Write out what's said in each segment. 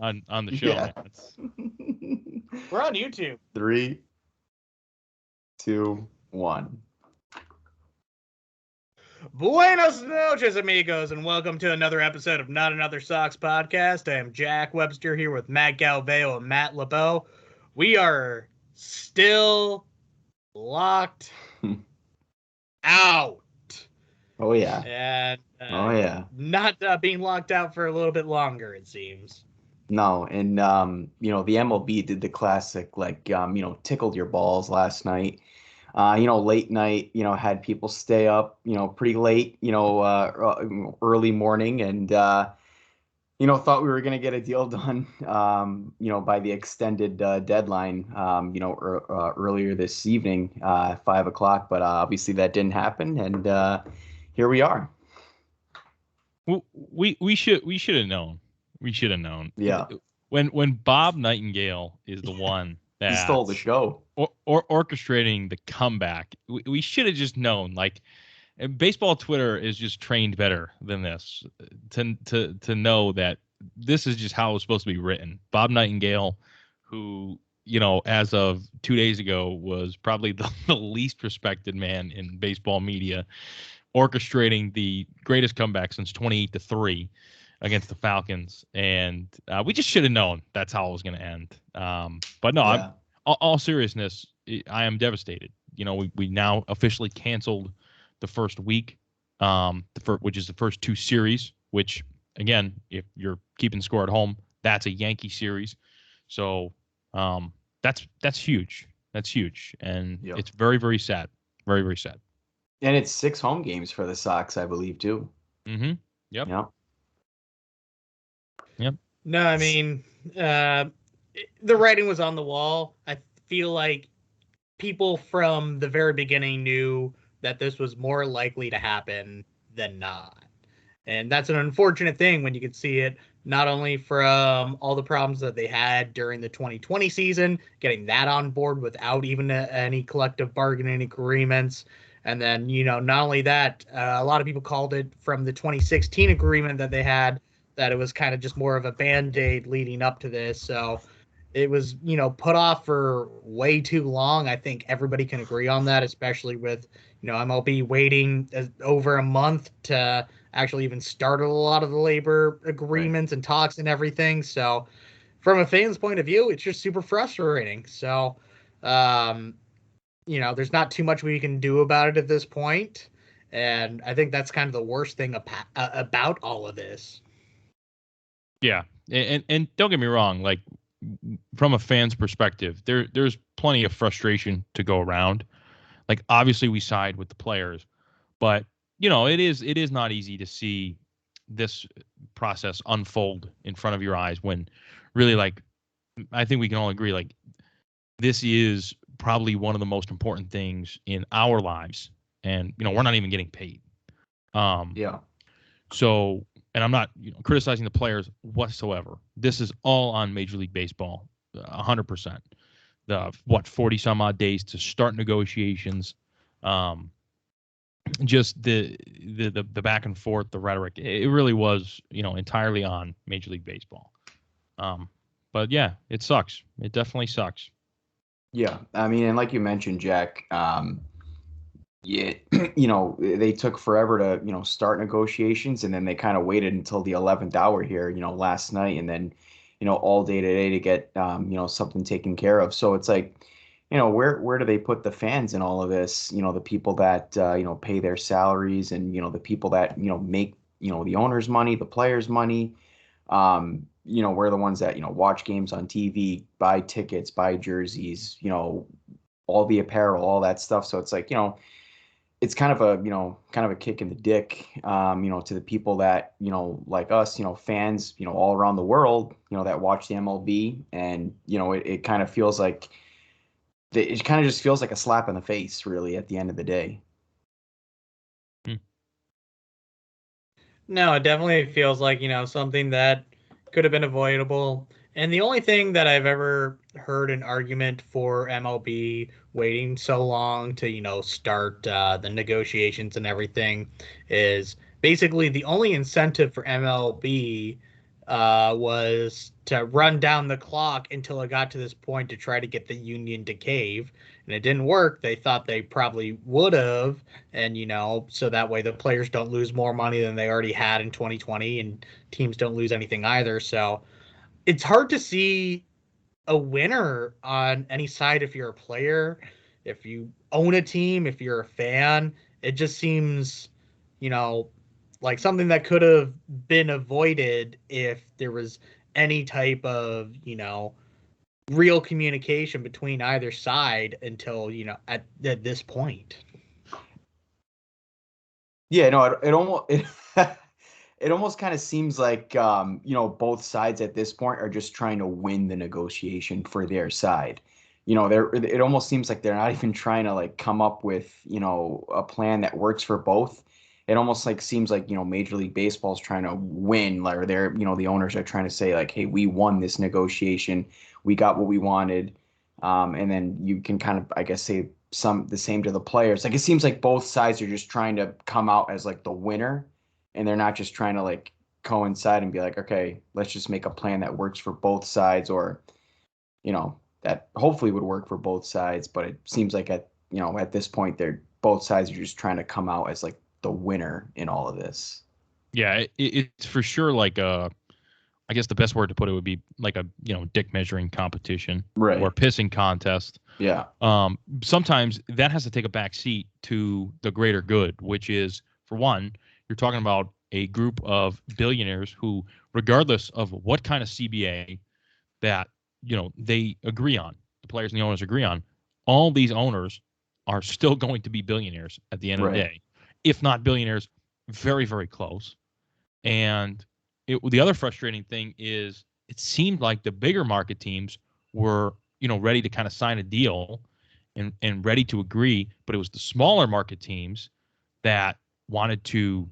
on the show. Yeah. We're on YouTube. 3, 2, 1. Buenos noches, amigos, and welcome to another episode of Not Another Sox podcast. I am Jack Webster here with Matt Galveo and Matt LeBeau. We are still locked out. Oh, yeah. And not being locked out for a little bit longer, it seems. No, and the MLB did the classic, tickled your balls last night. Late night, had people stay up, pretty late, early morning, and thought we were going to get a deal done, by the extended deadline, earlier this evening, 5 o'clock. But obviously that didn't happen, and here we are. We should have known. We should have known. Yeah. When Bob Nightingale is the one that he stole the show or orchestrating the comeback, we should have just known. Like, baseball Twitter is just trained better than this to know that this is just how it was supposed to be written. Bob Nightingale, who, as of 2 days ago was probably the least respected man in baseball media, orchestrating the greatest comeback since 28-3 against the Falcons, and we just should have known that's how it was going to end. But no, yeah. All seriousness, I am devastated. We now officially canceled the first week, which is the first 2 series. Which, again, if you're keeping score at home, that's a Yankee series. So that's huge. That's huge, and It's very, very sad. Very, very sad. And it's 6 home games for the Sox, I believe, too. Mm-hmm. Yep. No, I mean, the writing was on the wall. I feel like people from the very beginning knew that this was more likely to happen than not. And that's an unfortunate thing when you can see it not only from all the problems that they had during the 2020 season, getting that on board without even any collective bargaining agreements. And then, not only that, a lot of people called it from the 2016 agreement that they had, that it was kind of just more of a Band-Aid leading up to this. So it was, put off for way too long. I think everybody can agree on that, especially with, MLB waiting over a month to actually even start a lot of the labor agreements and talks and everything. So from a fan's point of view, it's just super frustrating. So, there's not too much we can do about it at this point. And I think that's kind of the worst thing about all of this. Yeah. And don't get me wrong, like, from a fan's perspective, there's plenty of frustration to go around. Like, obviously we side with the players, but it is not easy to see this process unfold in front of your eyes when really, like, I think we can all agree, like, this is probably one of the most important things in our lives, and we're not even getting paid. So, and I'm not criticizing the players whatsoever. This is all on Major League Baseball, 100%. 40 some odd days to start negotiations, just the back and forth, the rhetoric. It really was entirely on Major League Baseball. But yeah, it sucks. It definitely sucks. Yeah, I mean, and like you mentioned, Jack, they took forever to, start negotiations, and then they kind of waited until the 11th hour here, last night, and then, all day today to get, something taken care of. So it's like, where do they put the fans in all of this? The people that, pay their salaries, and, the people that, make, the owner's money, the players' money. We're the ones that, watch games on TV, buy tickets, buy jerseys, all the apparel, all that stuff. So it's like, it's kind of a kick in the dick, to the people that, like us, fans, all around the world, that watch the MLB, and, it kind of feels like, it kind of just feels like a slap in the face, really, at the end of the day. No, it definitely feels like, something that could have been avoidable. And the only thing that I've ever heard an argument for MLB waiting so long to, start the negotiations and everything is basically the only incentive for MLB was to run down the clock until it got to this point to try to get the union to cave. And it didn't work. They thought they probably would have. And, so that way the players don't lose more money than they already had in 2020 and teams don't lose anything either. So it's hard to see a winner on any side if you're a player, if you own a team, if you're a fan. It just seems, like something that could have been avoided if there was any type of, real communication between either side until, at this point. Yeah, no, it almost it almost kind of seems like both sides at this point are just trying to win the negotiation for their side. It almost seems like they're not even trying to like come up with, a plan that works for both. It almost like seems like, Major League Baseball is trying to win, like, or they're, the owners are trying to say like, hey, we won this negotiation, we got what we wanted. And then you can kind of, I guess, say the same to the players. Like, it seems like both sides are just trying to come out as like the winner, and they're not just trying to like coincide and be like, okay, let's just make a plan that works for both sides, or, that hopefully would work for both sides. But it seems like at this point, both sides are just trying to come out as like the winner in all of this. Yeah, it's for sure like I guess the best word to put it would be like a dick measuring competition, right, or pissing contest. Yeah. Sometimes that has to take a back seat to the greater good, which is, for one, you're talking about a group of billionaires who, regardless of what kind of CBA that they agree on, the players and the owners agree on, all these owners are still going to be billionaires at the end of the day, if not billionaires, very, very close. And the other frustrating thing is it seemed like the bigger market teams were, ready to kind of sign a deal and ready to agree, but it was the smaller market teams that wanted to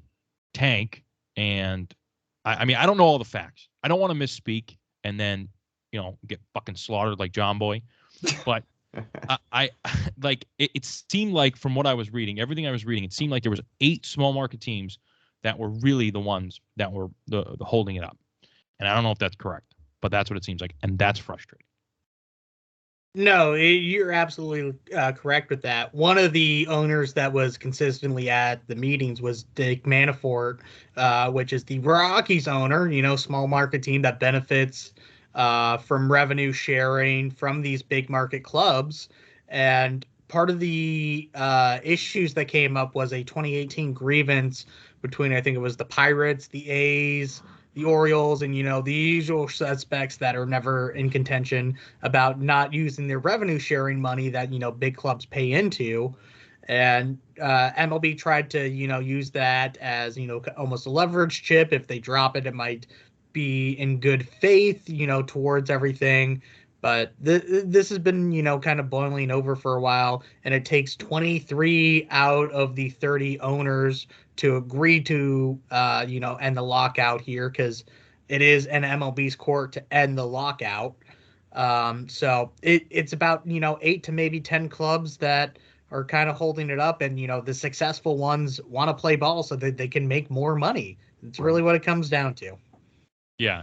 tank. And I mean, I don't know all the facts. I don't want to misspeak and then, get fucking slaughtered like John Boy. But I like it seemed like, from what I was reading, everything I was reading, it seemed like there was 8 small market teams that were really the ones that were the holding it up. And I don't know if that's correct, but that's what it seems like. And that's frustrating. No, you're absolutely correct with that. One of the owners that was consistently at the meetings was Dick Manafort, which is the Rockies owner, small market team that benefits from revenue sharing from these big market clubs. And part of the issues that came up was a 2018 grievance between, I think it was the Pirates, the A's, the Orioles, and the usual suspects that are never in contention about not using their revenue sharing money that big clubs pay into. And MLB tried to use that as almost a leverage chip. If they drop it, it might be in good faith towards everything. But this has been kind of boiling over for a while, and it takes 23 out of the 30 owners to agree to end the lockout here, because it is an MLB's court to end the lockout. So it's about 8 to maybe 10 clubs that are kind of holding it up, and the successful ones want to play ball so that they can make more money. It's really what it comes down to. Yeah.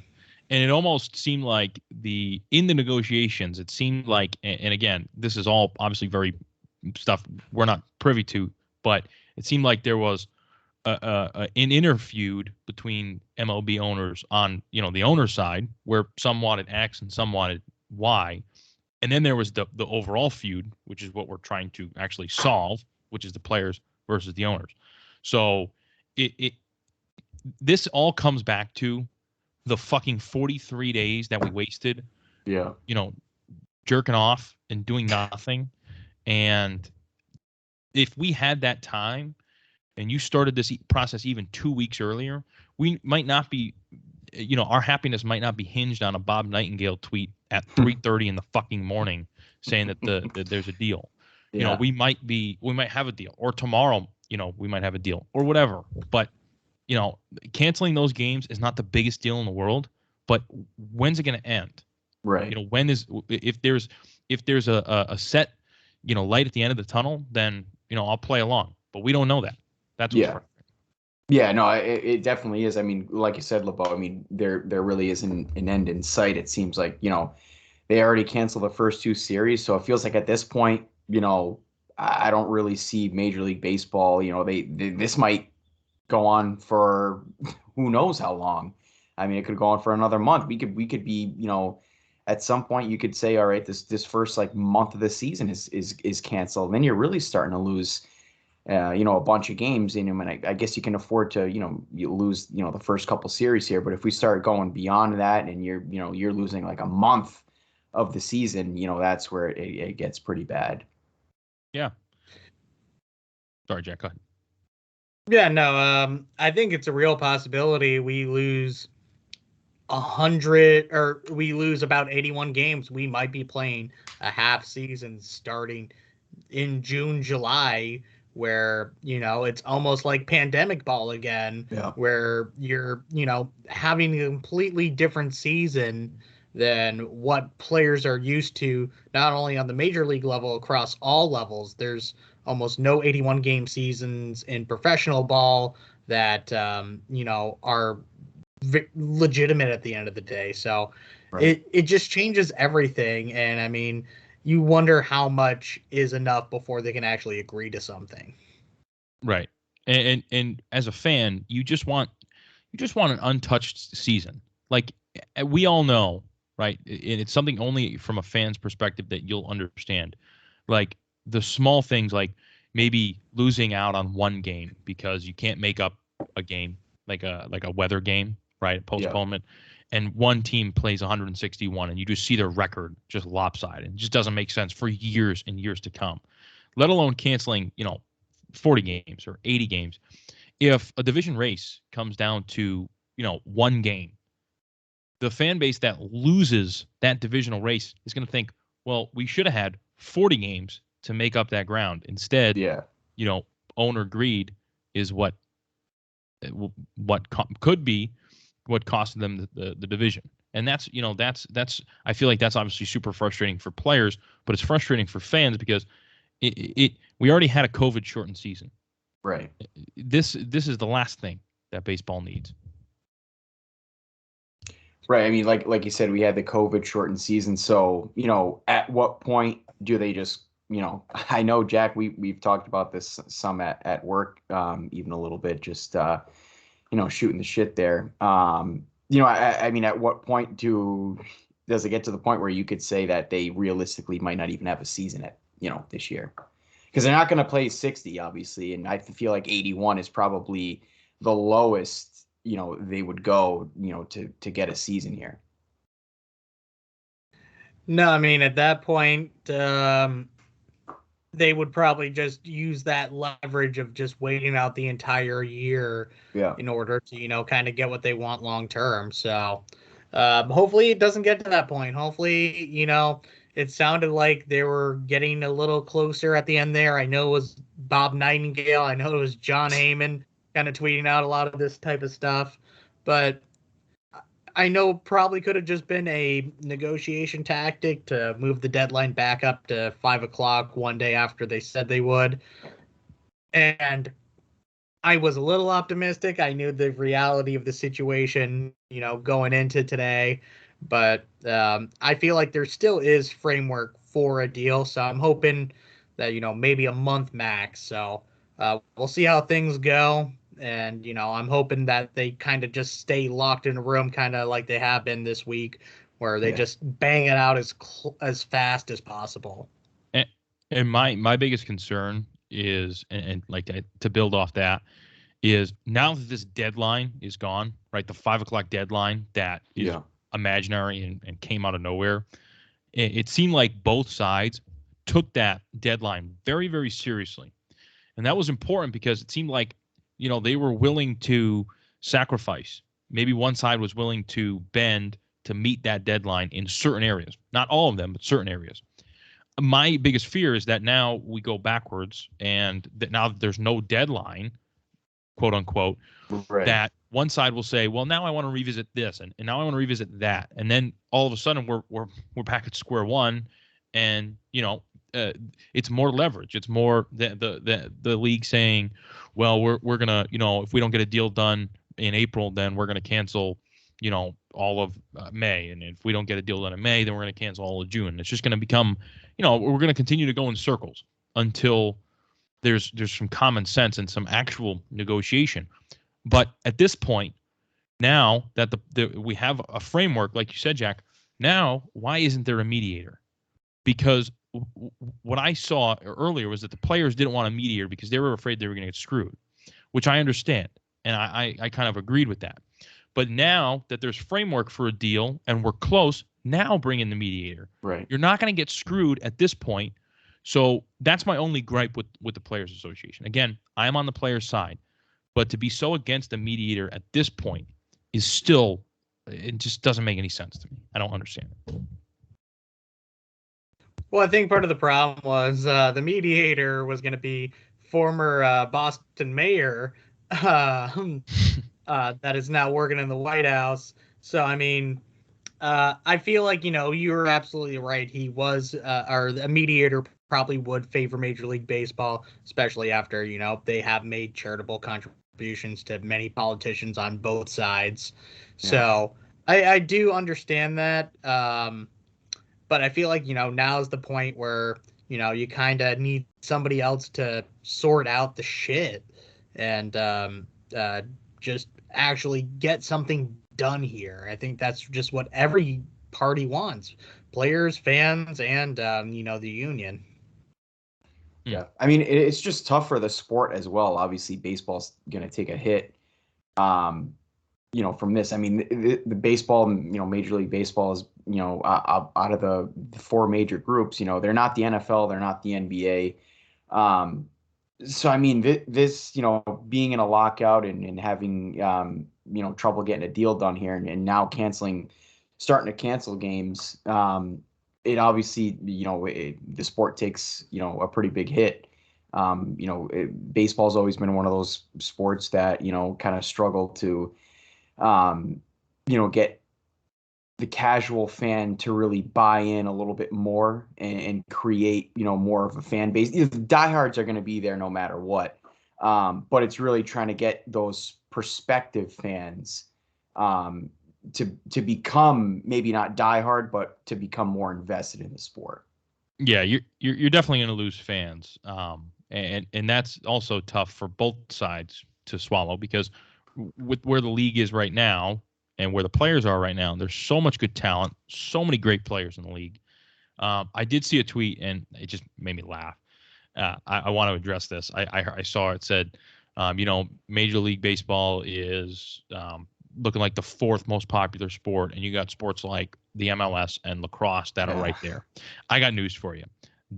And it almost seemed like in the negotiations, it seemed like, and again, this is all obviously very stuff we're not privy to, but it seemed like there was an inner feud between MLB owners on, the owner side, where some wanted X and some wanted Y. And then there was the overall feud, which is what we're trying to actually solve, which is the players versus the owners. So this all comes back to the fucking 43 days that we wasted, jerking off and doing nothing. And if we had that time and you started this process even 2 weeks earlier, we might not be, our happiness might not be hinged on a Bob Nightingale tweet at 3:30 in the fucking morning saying that there's a deal. Yeah. We might have a deal, or tomorrow, we might have a deal, or whatever. But canceling those games is not the biggest deal in the world, but when's it going to end? Right. If there's a set, light at the end of the tunnel, then, I'll play along, but we don't know that. That's what's frustrating. Yeah, no, it definitely is. I mean, like you said, LeBeau, I mean, there really isn't an end in sight. It seems like, they already canceled the first two series, so it feels like at this point, I don't really see Major League Baseball, this might go on for who knows how long. I mean, it could go on for another month. We could be, at some point you could say, all right, this first like month of the season is canceled. Then you're really starting to lose a bunch of games in him. And I guess you can afford to, you lose, the first couple series here. But if we start going beyond that and you're losing like a month of the season, that's where it gets pretty bad. Yeah. Sorry, Jack. Go ahead. Yeah, no, I think it's a real possibility we lose 100 or we lose about 81 games. We might be playing a half season starting in June, July, where, it's almost like pandemic ball again, Yeah. where you're, having a completely different season than what players are used to, not only on the major league level, across all levels. There's almost no 81 game seasons in professional ball that, are legitimate at the end of the day. So Right. it just changes everything. And I mean, you wonder how much is enough before they can actually agree to something. Right. And as a fan, you just want an untouched season. Like we all know, right? And it's something only from a fan's perspective that you'll understand. Like the small things, like maybe losing out on one game because you can't make up a game, like a weather game, right? Yeah. Postponement, and one team plays 161, and you just see their record just lopsided. It just doesn't make sense for years and years to come. Let alone canceling, 40 games or 80 games. If a division race comes down to, one game, the fan base that loses that divisional race is going to think, well, we should have had 40 games to make up that ground. Instead, Yeah. you know, owner greed is could be what cost them the division. And that's I feel like that's obviously super frustrating for players, but it's frustrating for fans because we already had a COVID shortened season. Right. This is the last thing that baseball needs. Right. I mean, like you said, we had the COVID shortened season. So, at what point do they just, I know, Jack, we've talked about this some at work, even a little bit, just shooting the shit there. I mean, at what point does it get to the point where you could say that they realistically might not even have a season this year? Because they're not going to play 60, obviously, and I feel like 81 is probably the lowest, they would go, to get a season here. No, I mean, at that point, they would probably just use that leverage of just waiting out the entire year Yeah. in order to, kind of get what they want long term. So hopefully it doesn't get to that point. Hopefully, it sounded like they were getting a little closer at the end there. I know it was Bob Nightingale. I know it was John Heyman kind of tweeting out a lot of this type of stuff. But I know probably could have just been a negotiation tactic to move the deadline back up to 5 o'clock one day after they said they would. And I was a little optimistic. I knew the reality of the situation, going into today. But I feel like there still is framework for a deal. So I'm hoping that, maybe a month max. So we'll see how things go. And, I'm hoping that they kind of just stay locked in a room, kind of like they have been this week, where they Yeah. just bang it out as fast as possible. And, and my biggest concern is, and like to build off that, is now that this deadline is gone, right? The 5 o'clock deadline that is Yeah. imaginary and came out of nowhere. It seemed like both sides took that deadline very, very seriously. And that was important because it seemed like, they were willing to sacrifice. Maybe one side was willing to bend to meet that deadline in certain areas. Not all of them, but certain areas. My biggest fear is that now we go backwards and that now that there's no deadline, quote unquote, Right. that one side will say, well, now I want to revisit this and now I want to revisit that. And then all of a sudden we're back at square one. And, it's more leverage. It's more the league saying, well, we're gonna, if we don't get a deal done in April, then we're gonna cancel, all of May, and if we don't get a deal done in May, then we're gonna cancel all of June. It's just gonna become, we're gonna continue to go in circles until there's some common sense and some actual negotiation. But at this point, now that we have a framework, like you said, Jack, now why isn't there a mediator? Because what I saw earlier was that the players didn't want a mediator because they were afraid they were going to get screwed, which I understand. And I kind of agreed with that. But now that there's framework for a deal and we're close, now bring in the mediator. Right. You're not going to get screwed at this point. So that's my only gripe with the Players Association. Again, I am on the players' side. But to be so against a mediator at this point is still, it just doesn't make any sense to me. I don't understand it. Well, I think part of the problem was the mediator was going to be former Boston mayor that is now working in the White House. So, I mean, I feel like, you were absolutely right. He was, or a mediator probably would favor Major League Baseball, especially after, they have made charitable contributions to many politicians on both sides. Yeah. So I do understand that. But I feel like, now's the point where, you kind of need somebody else to sort out the shit and just actually get something done here. I think that's just what every party wants. Players, fans, and, the union. Yeah. I mean, it's just tough for the sport as well. Obviously, baseball's going to take a hit, from this. I mean, the baseball, Major League Baseball is, out of the four major groups, they're not the NFL, they're not the NBA. So, I mean, this, being in a lockout and having, trouble getting a deal done here and now starting to cancel games, it obviously, the sport takes, a pretty big hit. Baseball's always been one of those sports that, kind of struggle to, get the casual fan to really buy in a little bit more and create, more of a fan base. The diehards are going to be there no matter what. But it's really trying to get those prospective fans to become maybe not diehard, but to become more invested in the sport. Yeah, you're definitely going to lose fans. And that's also tough for both sides to swallow because with where the league is right now and where the players are right now, there's so much good talent, so many great players in the league. I did see a tweet and it just made me laugh. I want to address this. I saw it said, Major League Baseball is looking like the fourth most popular sport, and you got sports like the MLS and lacrosse that are right there. I got news for you.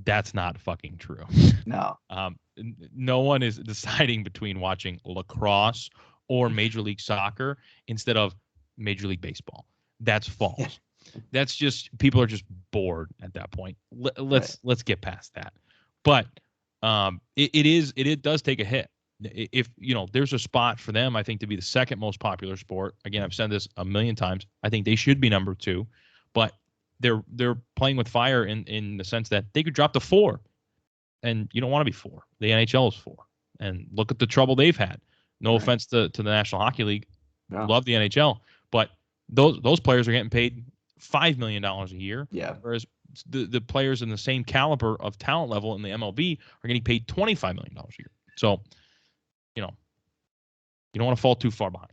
That's not fucking true. No. No one is deciding between watching lacrosse or Major League Soccer instead of Major League Baseball. That's false. That's just people are just bored at that point. Let's get past that. But it does take a hit. If there's a spot for them, I think to be the second most popular sport. Again, I've said this a million times. I think they should be number 2, but they're playing with fire in the sense that they could drop to 4, and you don't want to be 4. The NHL is 4, and look at the trouble they've had. No offense to the National Hockey League, love the NHL, but those players are getting paid $5 million a year. Yeah. Whereas the players in the same caliber of talent level in the MLB are getting paid $25 million a year. So, you don't want to fall too far behind.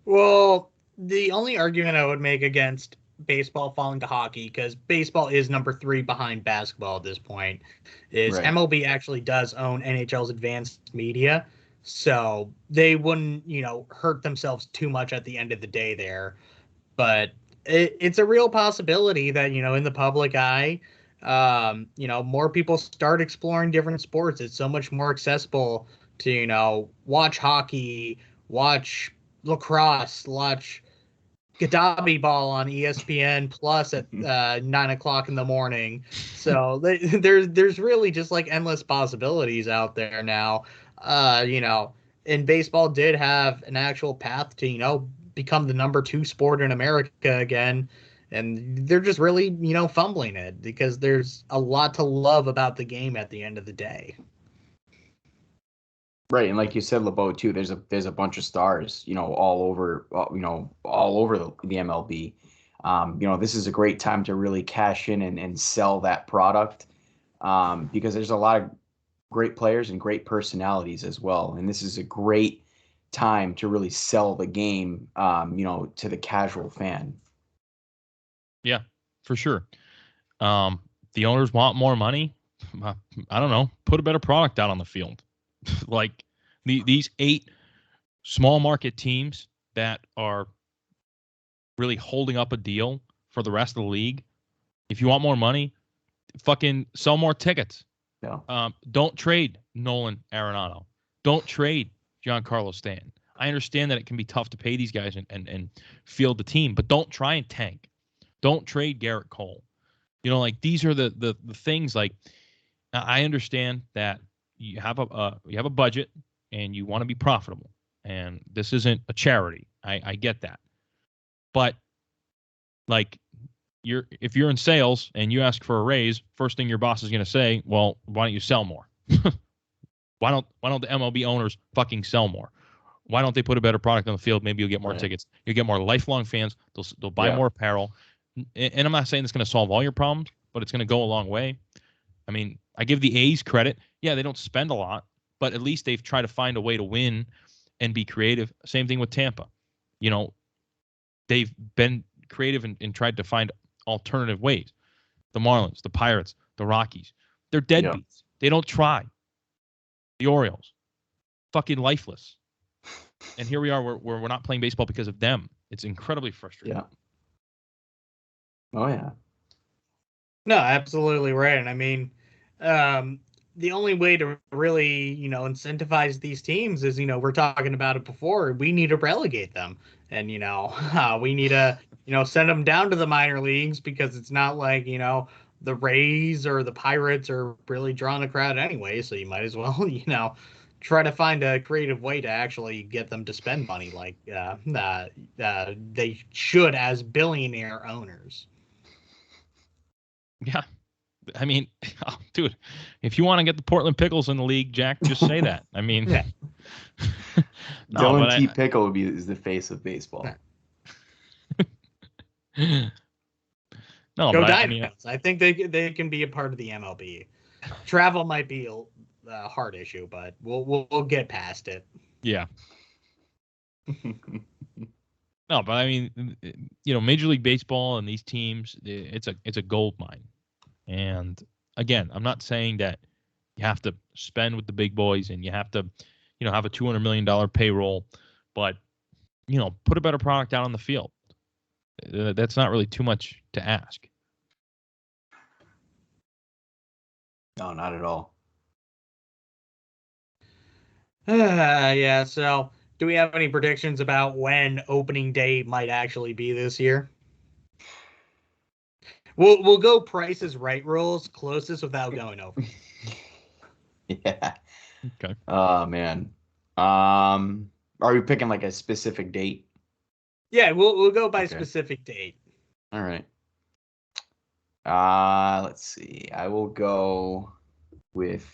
Well, the only argument I would make against baseball falling to hockey, because baseball is number 3 behind basketball at this point, is MLB actually does own NHL's advanced media. So they wouldn't, hurt themselves too much at the end of the day there. But it's a real possibility that, in the public eye, more people start exploring different sports. It's so much more accessible to, watch hockey, watch lacrosse, watch Gaddafi ball on ESPN Plus at 9:00 in the morning. So there's really just like endless possibilities out there now. And baseball did have an actual path to, become the number 2 sport in America again. And they're just really, fumbling it because there's a lot to love about the game at the end of the day. Right, and like you said, LeBeau too. There's a bunch of stars, all over, all over the MLB. This is a great time to really cash in and sell that product, because there's a lot of great players and great personalities as well. And this is a great time to really sell the game, to the casual fan. Yeah, for sure. The owners want more money. I don't know. Put a better product out on the field. Like these 8 small market teams that are really holding up a deal for the rest of the league. If you want more money, fucking sell more tickets. Yeah. Don't trade Nolan Arenado. Don't trade Giancarlo Stanton. I understand that it can be tough to pay these guys and field the team, but don't try and tank. Don't trade Garrett Cole. Like these are the things. Like I understand that you have a budget and you want to be profitable, and this isn't a charity. I get that, but like if you're in sales and you ask for a raise, first thing your boss is going to say, well, why don't you sell more? Why don't the MLB owners fucking sell more? Why don't they put a better product on the field? Maybe you'll get more tickets. You'll get more lifelong fans. They'll buy more apparel. And I'm not saying it's going to solve all your problems, but it's going to go a long way. I mean, I give the A's credit. Yeah, they don't spend a lot, but at least they've tried to find a way to win and be creative. Same thing with Tampa. They've been creative and tried to find alternative ways. The Marlins, the Pirates, the Rockies, they're deadbeats. They don't try. The Orioles, fucking lifeless. And here we are, where we're not playing baseball because of them. It's incredibly frustrating. Yeah. Oh yeah. No, absolutely right. And I mean, the only way to really, incentivize these teams is, we're talking about it before. We need to relegate them, and we need to, send them down to the minor leagues, because it's not like the Rays or the Pirates are really drawing a crowd anyway. So you might as well, try to find a creative way to actually get them to spend money like they should as billionaire owners. Yeah. I mean, dude, if you want to get the Portland Pickles in the league, Jack, just say that. I mean, Yeah. Dylan T. Pickle is the face of baseball. No, Go but Dinos. I think they can be a part of the MLB. Travel might be a hard issue, but we'll get past it. Yeah. No, but I mean, Major League Baseball and these teams, it's a gold mine. And again, I'm not saying that you have to spend with the big boys and you have to, have a $200 million payroll, but, put a better product out on the field. That's not really too much to ask. No, not at all. Yeah, so do we have any predictions about when opening day might actually be this year? We'll go Price is Right rules, closest without going over. Yeah. Okay. Oh man. Are we picking like a specific date? Yeah, we'll go by specific date. All right. Let's see. I will go with.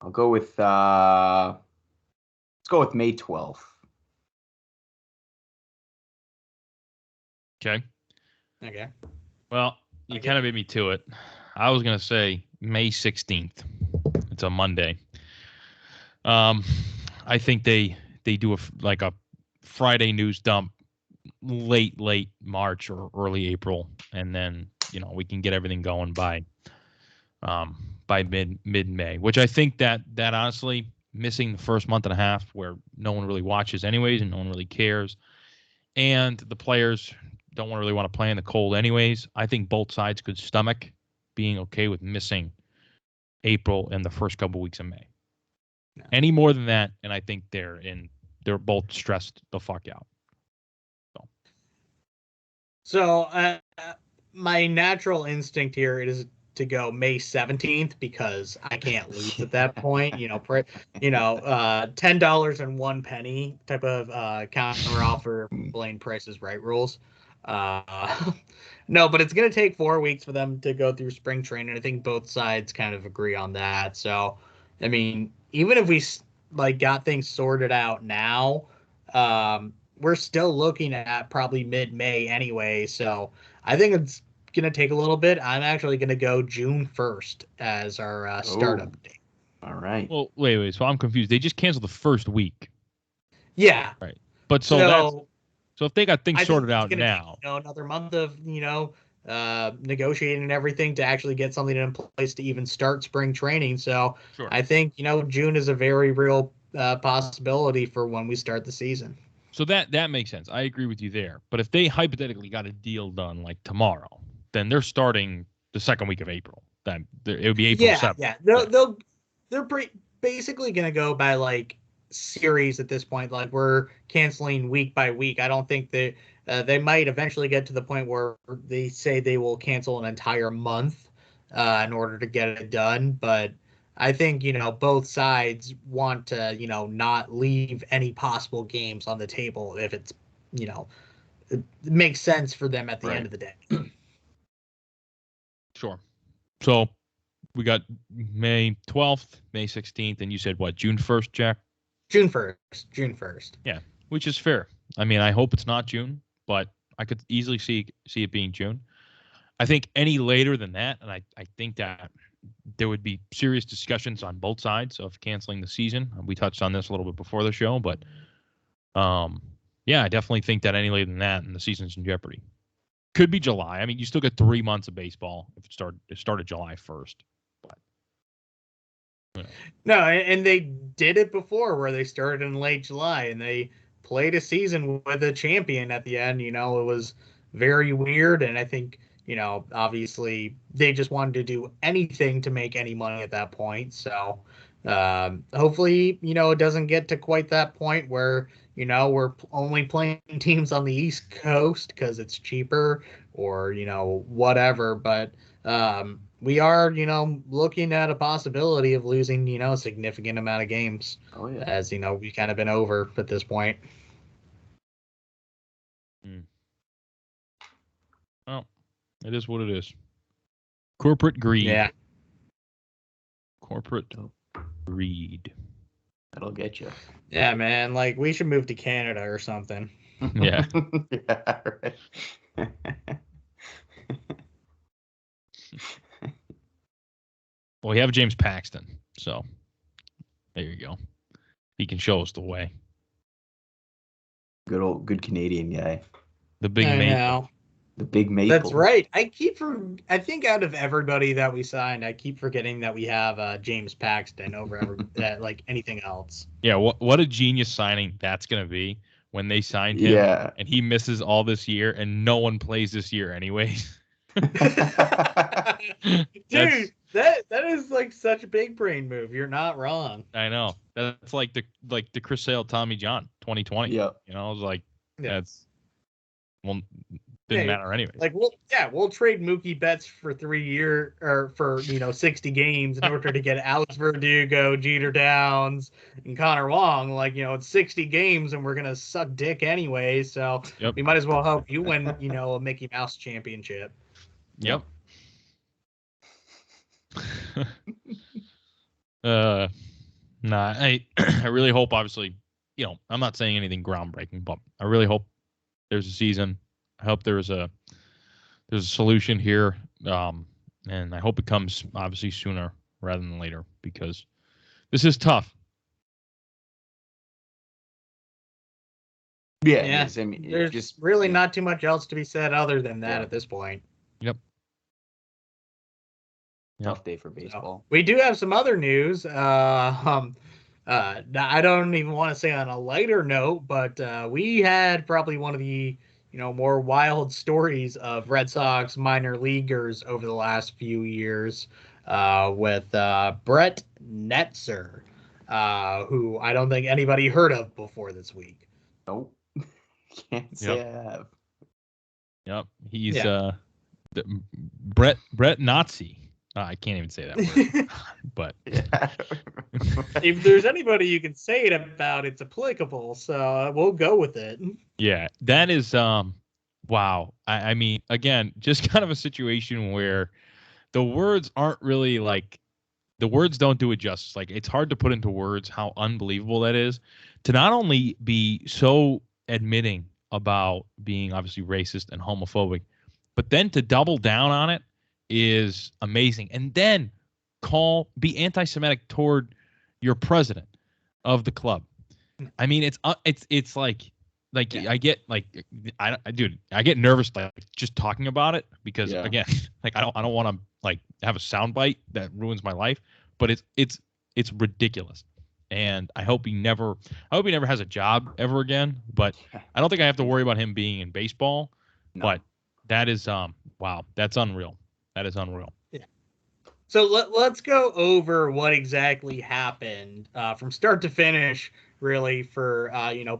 I'll go with. Let's go with May 12th. Okay. Okay. Well, you kind of beat me to it. I was gonna say May 16th. It's a Monday. I think they do a Friday news dump late March or early April, and then we can get everything going by mid May. Which I think that honestly, missing the first month and a half where no one really watches anyways and no one really cares, and the players don't really want to play in the cold anyways. I think both sides could stomach being okay with missing April and the first couple weeks of May. No. Any more than that, and I think they're both stressed the fuck out. So my natural instinct here is to go May 17th because I can't lose at that point. $10.01 type of counter offer Blaine Price is Right rules. No, but it's going to take 4 weeks for them to go through spring training. I think both sides kind of agree on that. So, I mean, even if we got things sorted out now, we're still looking at probably mid-May anyway. So I think it's going to take a little bit. I'm actually going to go June 1st as our startup date. All right. Well, wait. So I'm confused. They just canceled the first week. Yeah. Right. But so if they got things sorted out now, take, another month of negotiating and everything to actually get something in place to even start spring training. So sure. I think June is a very real possibility for when we start the season. So that makes sense. I agree with you there. But if they hypothetically got a deal done like tomorrow, then they're starting the second week of April. Then it would be April 7th. Yeah. They're basically going to go by like series at this point. Like we're canceling week by week. I don't think that they might eventually get to the point where they say they will cancel an entire month in order to get it done. But I think both sides want to not leave any possible games on the table if it's it makes sense for them at the end of the day. Sure. So we got May 12th, May 16th, and you said what, June 1st, Jack? June 1st. Yeah, which is fair. I mean, I hope it's not June, but I could easily see it being June. I think any later than that, and I think that there would be serious discussions on both sides of canceling the season. We touched on this a little bit before the show, but yeah, I definitely think that any later than that and the season's in jeopardy. Could be July. I mean, you still get 3 months of baseball if it started July 1st. But no, and they did it before where they started in late July and they played a season with a champion at the end. It was very weird, and I think obviously they just wanted to do anything to make any money at that point. So hopefully it doesn't get to quite that point where we're only playing teams on the East Coast because it's cheaper or whatever. But we are looking at a possibility of losing a significant amount of games. Oh yeah, as we've kind of been over at this point. Well, it is what it is. Corporate greed. Yeah. Corporate greed. That'll get you. Yeah, man. Like we should move to Canada or something. Yeah. Yeah, right. Well, we have James Paxton, so there you go. He can show us the way. Good Canadian guy. The big maple. The big maple. That's right. I think out of everybody that we signed, I keep forgetting that we have James Paxton over like anything else. Yeah, what a genius signing that's gonna be when they signed him. Yeah. And he misses all this year, and no one plays this year anyways. Dude, that is like such a big brain move. You're not wrong. I know. That's like the Chris Sale, Tommy John 2020. Yeah. I was like, that's didn't matter anyways. Like we'll trade Mookie Betts for 3 years or for 60 games in order to get Alex Verdugo, Jeter Downs, and Connor Wong. Like it's 60 games and we're gonna suck dick anyway. So we might as well hope you win a Mickey Mouse championship. Yep. I really hope. Obviously, I'm not saying anything groundbreaking, but I really hope there's a season. I hope there's a solution here, and I hope it comes obviously sooner rather than later because this is tough. Yeah. I mean, there's just really not too much else to be said other than that at this point. Yep. Tough day for baseball. So, we do have some other news. I don't even want to say on a lighter note, but we had probably one of the more wild stories of Red Sox minor leaguers over the last few years with Brett Netzer, who I don't think anybody heard of before this week. Nope. Can't say I have. Yep. He's Brett Nazi. I can't even say that word, but Yeah. If there's anybody you can say it about, it's applicable. So we'll go with it. yeah, that is wow. I mean, again, just kind of a situation where the words aren't really like the words don't do it justice. Like it's hard to put into words how unbelievable that is to not only be so admitting about being obviously racist and homophobic, but then to double down on it is amazing. And then be anti-Semitic toward your president of the club. I mean, it's like Yeah. I get like dude, I get nervous like just talking about it because Yeah. again, like I don't want to like have a soundbite that ruins my life, but it's ridiculous. And I hope he never has a job ever again, but I don't think I have to worry about him being in baseball, No. but that is wow, that's unreal. That is unreal. So let's go over what exactly happened from start to finish, really, for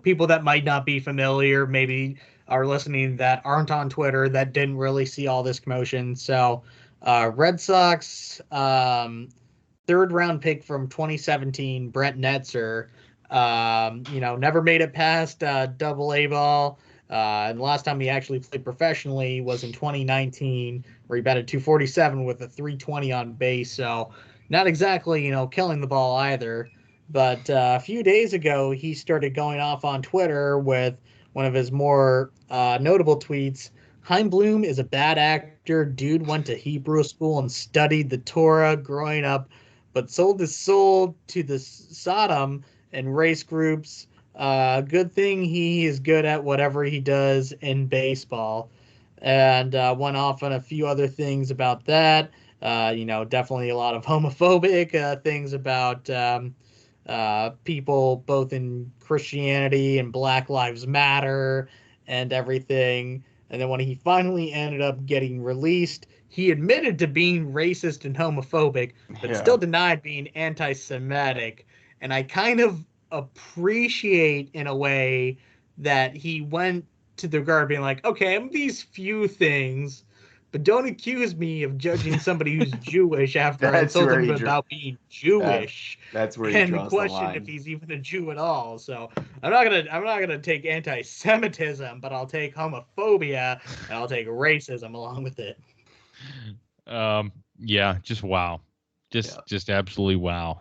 people that might not be familiar, maybe are listening that aren't on Twitter that didn't really see all this commotion. So, Red Sox third round pick from 2017, Brent Netzer, never made it past Double A ball. And the last time he actually played professionally was in 2019, where he batted 247 with a 320 on base. So not exactly, killing the ball either. But a few days ago, he started going off on Twitter with one of his more notable tweets. Hein Bloom is a bad actor. Dude went to Hebrew school and studied the Torah growing up, but sold his soul to the Sodom and race groups. Good thing he is good at whatever he does in baseball. And went off on a few other things about that. Definitely a lot of homophobic things about people both in Christianity and Black Lives Matter and everything. And then when he finally ended up getting released, he admitted to being racist and homophobic, but still denied being anti Semitic. And I kind of appreciate, in a way, that he went to the guard being like, okay, I'm these few things, but don't accuse me of judging somebody who's Jewish after I That's told where him he about being Jewish that's where he and draws the question line. if he's even a Jew at all. So I'm not gonna take anti-Semitism, but I'll take homophobia and I'll take racism along with it. Yeah, just wow. Just absolutely wow.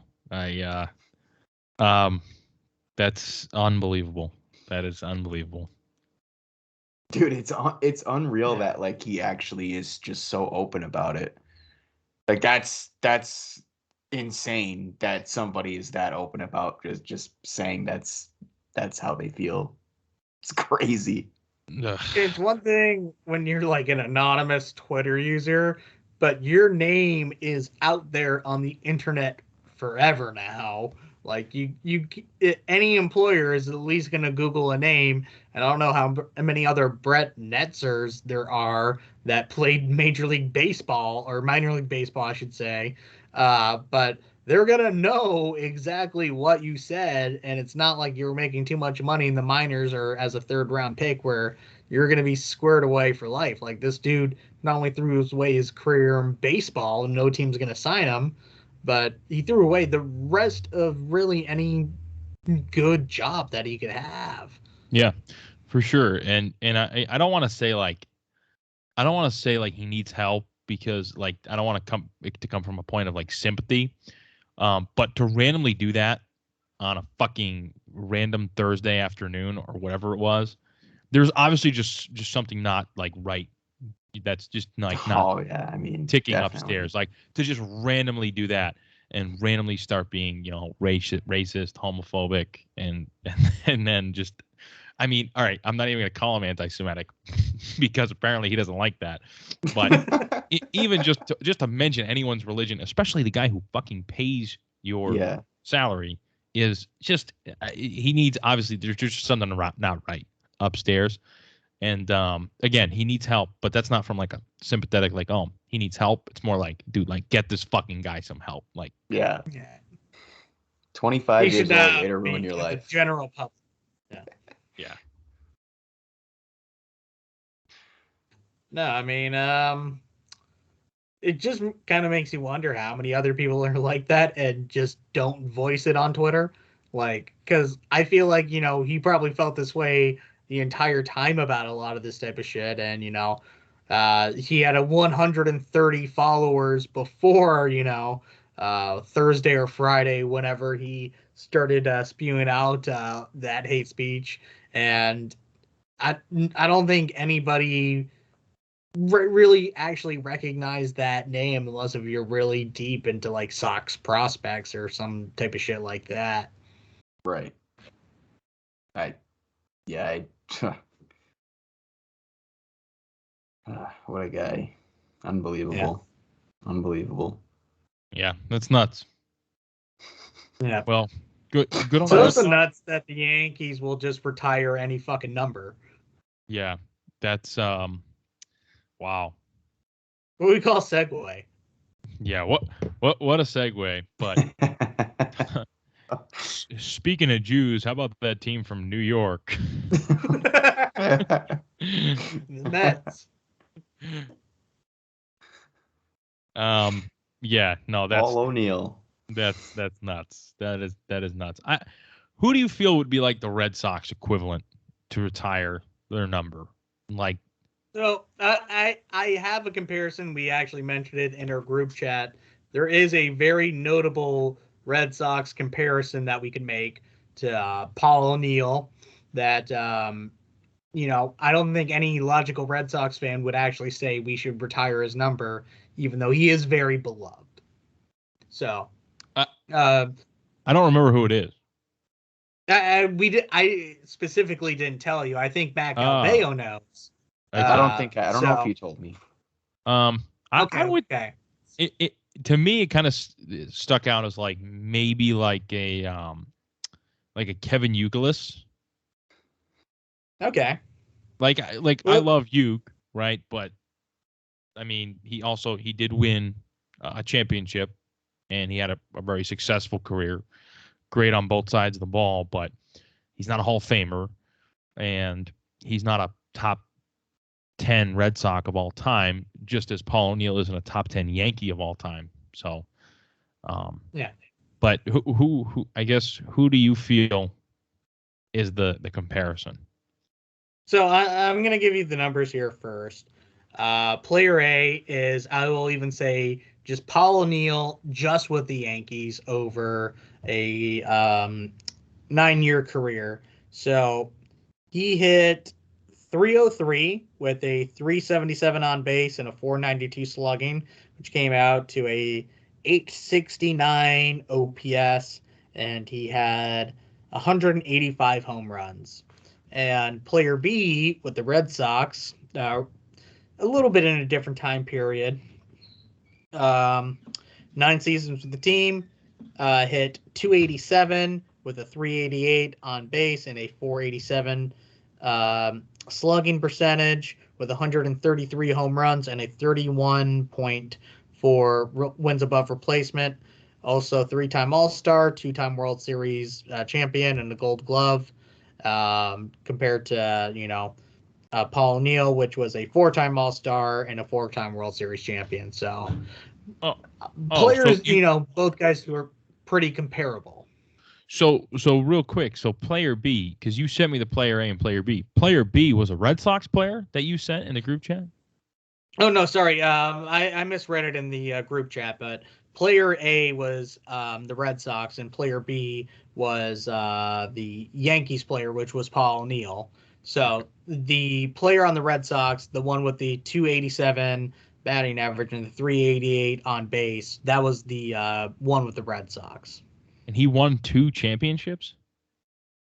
That's unbelievable. That is unbelievable. Dude, it's unreal Yeah. that like he actually is just so open about it. Like that's insane that somebody is that open about just saying that's how they feel. It's crazy. Ugh. It's one thing when you're like an anonymous Twitter user, but your name is out there on the internet forever now. Like any employer is at least going to Google a name, and I don't know how many other Brett Netzers there are that played Major League Baseball or minor league baseball, I should say. But they're gonna know exactly what you said, and it's not like you were making too much money in the minors or as a third round pick where you're going to be squared away for life. Like this dude not only threw away his career in baseball and no team's going to sign him, but he threw away the rest of really any good job that he could have. Yeah, for sure. And I don't want to say like he needs help because like I don't want to come from a point of like sympathy. But to randomly do that on a fucking random Thursday afternoon or whatever it was, there's obviously just something not like right. That's just like not Oh yeah, I mean, ticking definitely. upstairs. Like to just randomly do that and randomly start being, racist, homophobic, and then just, I mean, all right, I'm not even gonna call him anti-Semitic because apparently he doesn't like that. But even just to mention anyone's religion, especially the guy who fucking pays your Yeah. salary, is just he needs obviously there's just something not right upstairs. And again, he needs help, but that's not from like a sympathetic, like, oh, he needs help. It's more like, dude, like, get this fucking guy some help. Like, Yeah. Yeah. 25 He should years old, not way to ruin be your to the life. general public. yeah, No, I mean, it just kind of makes you wonder how many other people are like that and just don't voice it on Twitter. Like, because I feel like, he probably felt this way the entire time about a lot of this type of shit. And, he had a 130 followers before, Thursday or Friday, whenever he started spewing out that hate speech. And I don't think anybody really actually recognize that name unless if you're really deep into like Sox prospects or some type of shit like that. Right. What a guy. Unbelievable. Yeah. Unbelievable. Yeah, that's nuts. Yeah. Well, good on us. Also nuts that the Yankees will just retire any fucking number. Yeah, that's wow. What we call segue. Yeah, what a segue. But speaking of Jews, how about that team from New York? The Mets. Yeah, no, that's Paul O'Neill. That's nuts. That is nuts. Who do you feel would be like the Red Sox equivalent to retire their number? Like, so I have a comparison. We actually mentioned it in our group chat. There is a very notable Red Sox comparison that we can make to Paul O'Neill. That I don't think any logical Red Sox fan would actually say we should retire his number, even though he is very beloved. So, I don't remember who it is. I specifically didn't tell you. I think Matt Galveo knows. I don't know if you told me. I would. Okay. It to me it kind of stuck out as like maybe like a Kevin Youkilis. Okay. Like I love Uke, right? But I mean, he did win a championship, and he had a very successful career. Great on both sides of the ball, but he's not a Hall of Famer, and he's not a top 10 Red Sox of all time, just as Paul O'Neill isn't a top 10 Yankee of all time. So, yeah. But who I guess who do you feel is the comparison? So I'm gonna give you the numbers here first. Player A is, I will even say, just Paul O'Neill just with the Yankees over a 9-year career. So he hit 303 with a 377 on base and a 492 slugging, which came out to a 869 OPS, and he had 185 home runs. And player B with the Red Sox, a little bit in a different time period. 9 seasons with the team, hit 287 with a 388 on base and a 487 slugging percentage with 133 home runs and a 31.4 wins above replacement. Also, 3-time All-Star, 2-time World Series champion, and a Gold Glove. Compared to Paul O'Neill, which was a 4-time All-Star and a 4-time World Series champion. So players, both guys who are pretty comparable. So real quick, so player B, because you sent me the player A and player B. Player B was a Red Sox player that you sent in the group chat? Oh, no, sorry. I misread it in the group chat, but player A was the Red Sox, and player B was the Yankees player, which was Paul O'Neill. So the player on the Red Sox, the one with the 287 batting average and the 388 on base, that was the one with the Red Sox. And he won 2 championships?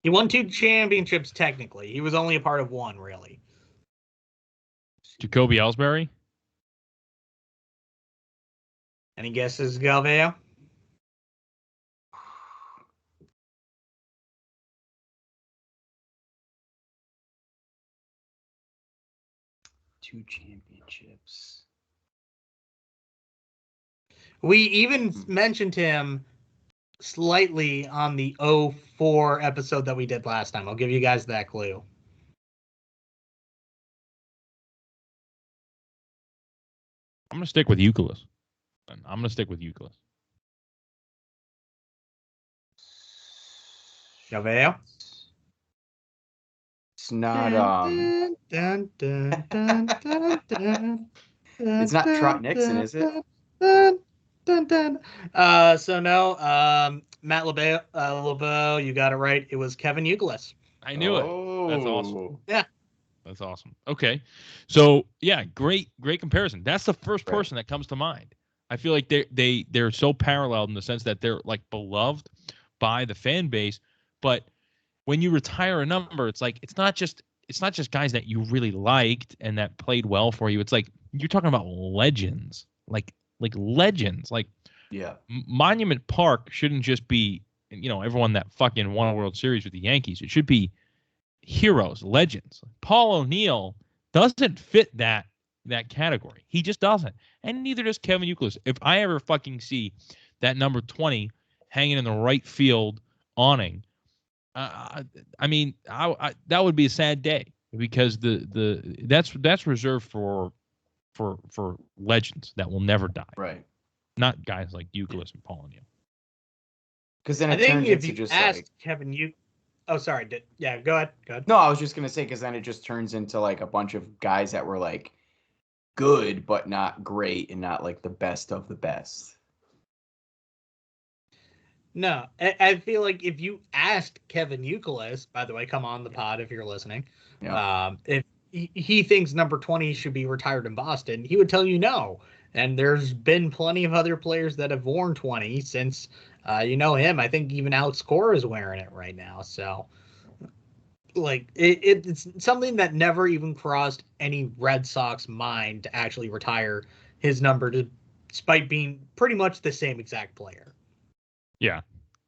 He won 2 championships, technically. He was only a part of one, really. Jacoby Ellsbury? Any guesses, Galveo? Two championships. We even mentioned him slightly on the 04 episode that we did last time. I'll give you guys that clue. I'm gonna stick with Euclid. Javale? It's not it's not Trot Nixon, is it? So no, Matt LeBeau, you got it right. It was Kevin Euclid. I knew it. That's awesome. Yeah. That's awesome. Okay. So yeah, great comparison. That's the first person that comes to mind. I feel like they're so paralleled in the sense that they're like beloved by the fan base, but when you retire a number, it's like it's not just guys that you really liked and that played well for you. It's like you're talking about legends. Like legends. Like yeah. Monument Park shouldn't just be, everyone that fucking won a World Series with the Yankees. It should be heroes, legends. Paul O'Neill doesn't fit that category. He just doesn't. And neither does Kevin Euclid. If I ever fucking see that number 20 hanging in the right field awning, I mean, that would be a sad day because that's reserved for legends that will never die. Right. Not guys like Euclid and Paul O'Neill. Because then I think if you asked Kevin Euclid, oh sorry, go ahead. No, I was just gonna say because then it just turns into like a bunch of guys that were like good but not great and not like the best of the best. No, I feel like if you asked Kevin Euclid, by the way, come on the pod if you're listening, if he thinks number 20 should be retired in Boston, he would tell you no. And there's been plenty of other players that have worn 20 since him. I think even Alex Cora is wearing it right now. So, like, it's something that never even crossed any Red Sox mind to actually retire his number, despite being pretty much the same exact player. Yeah,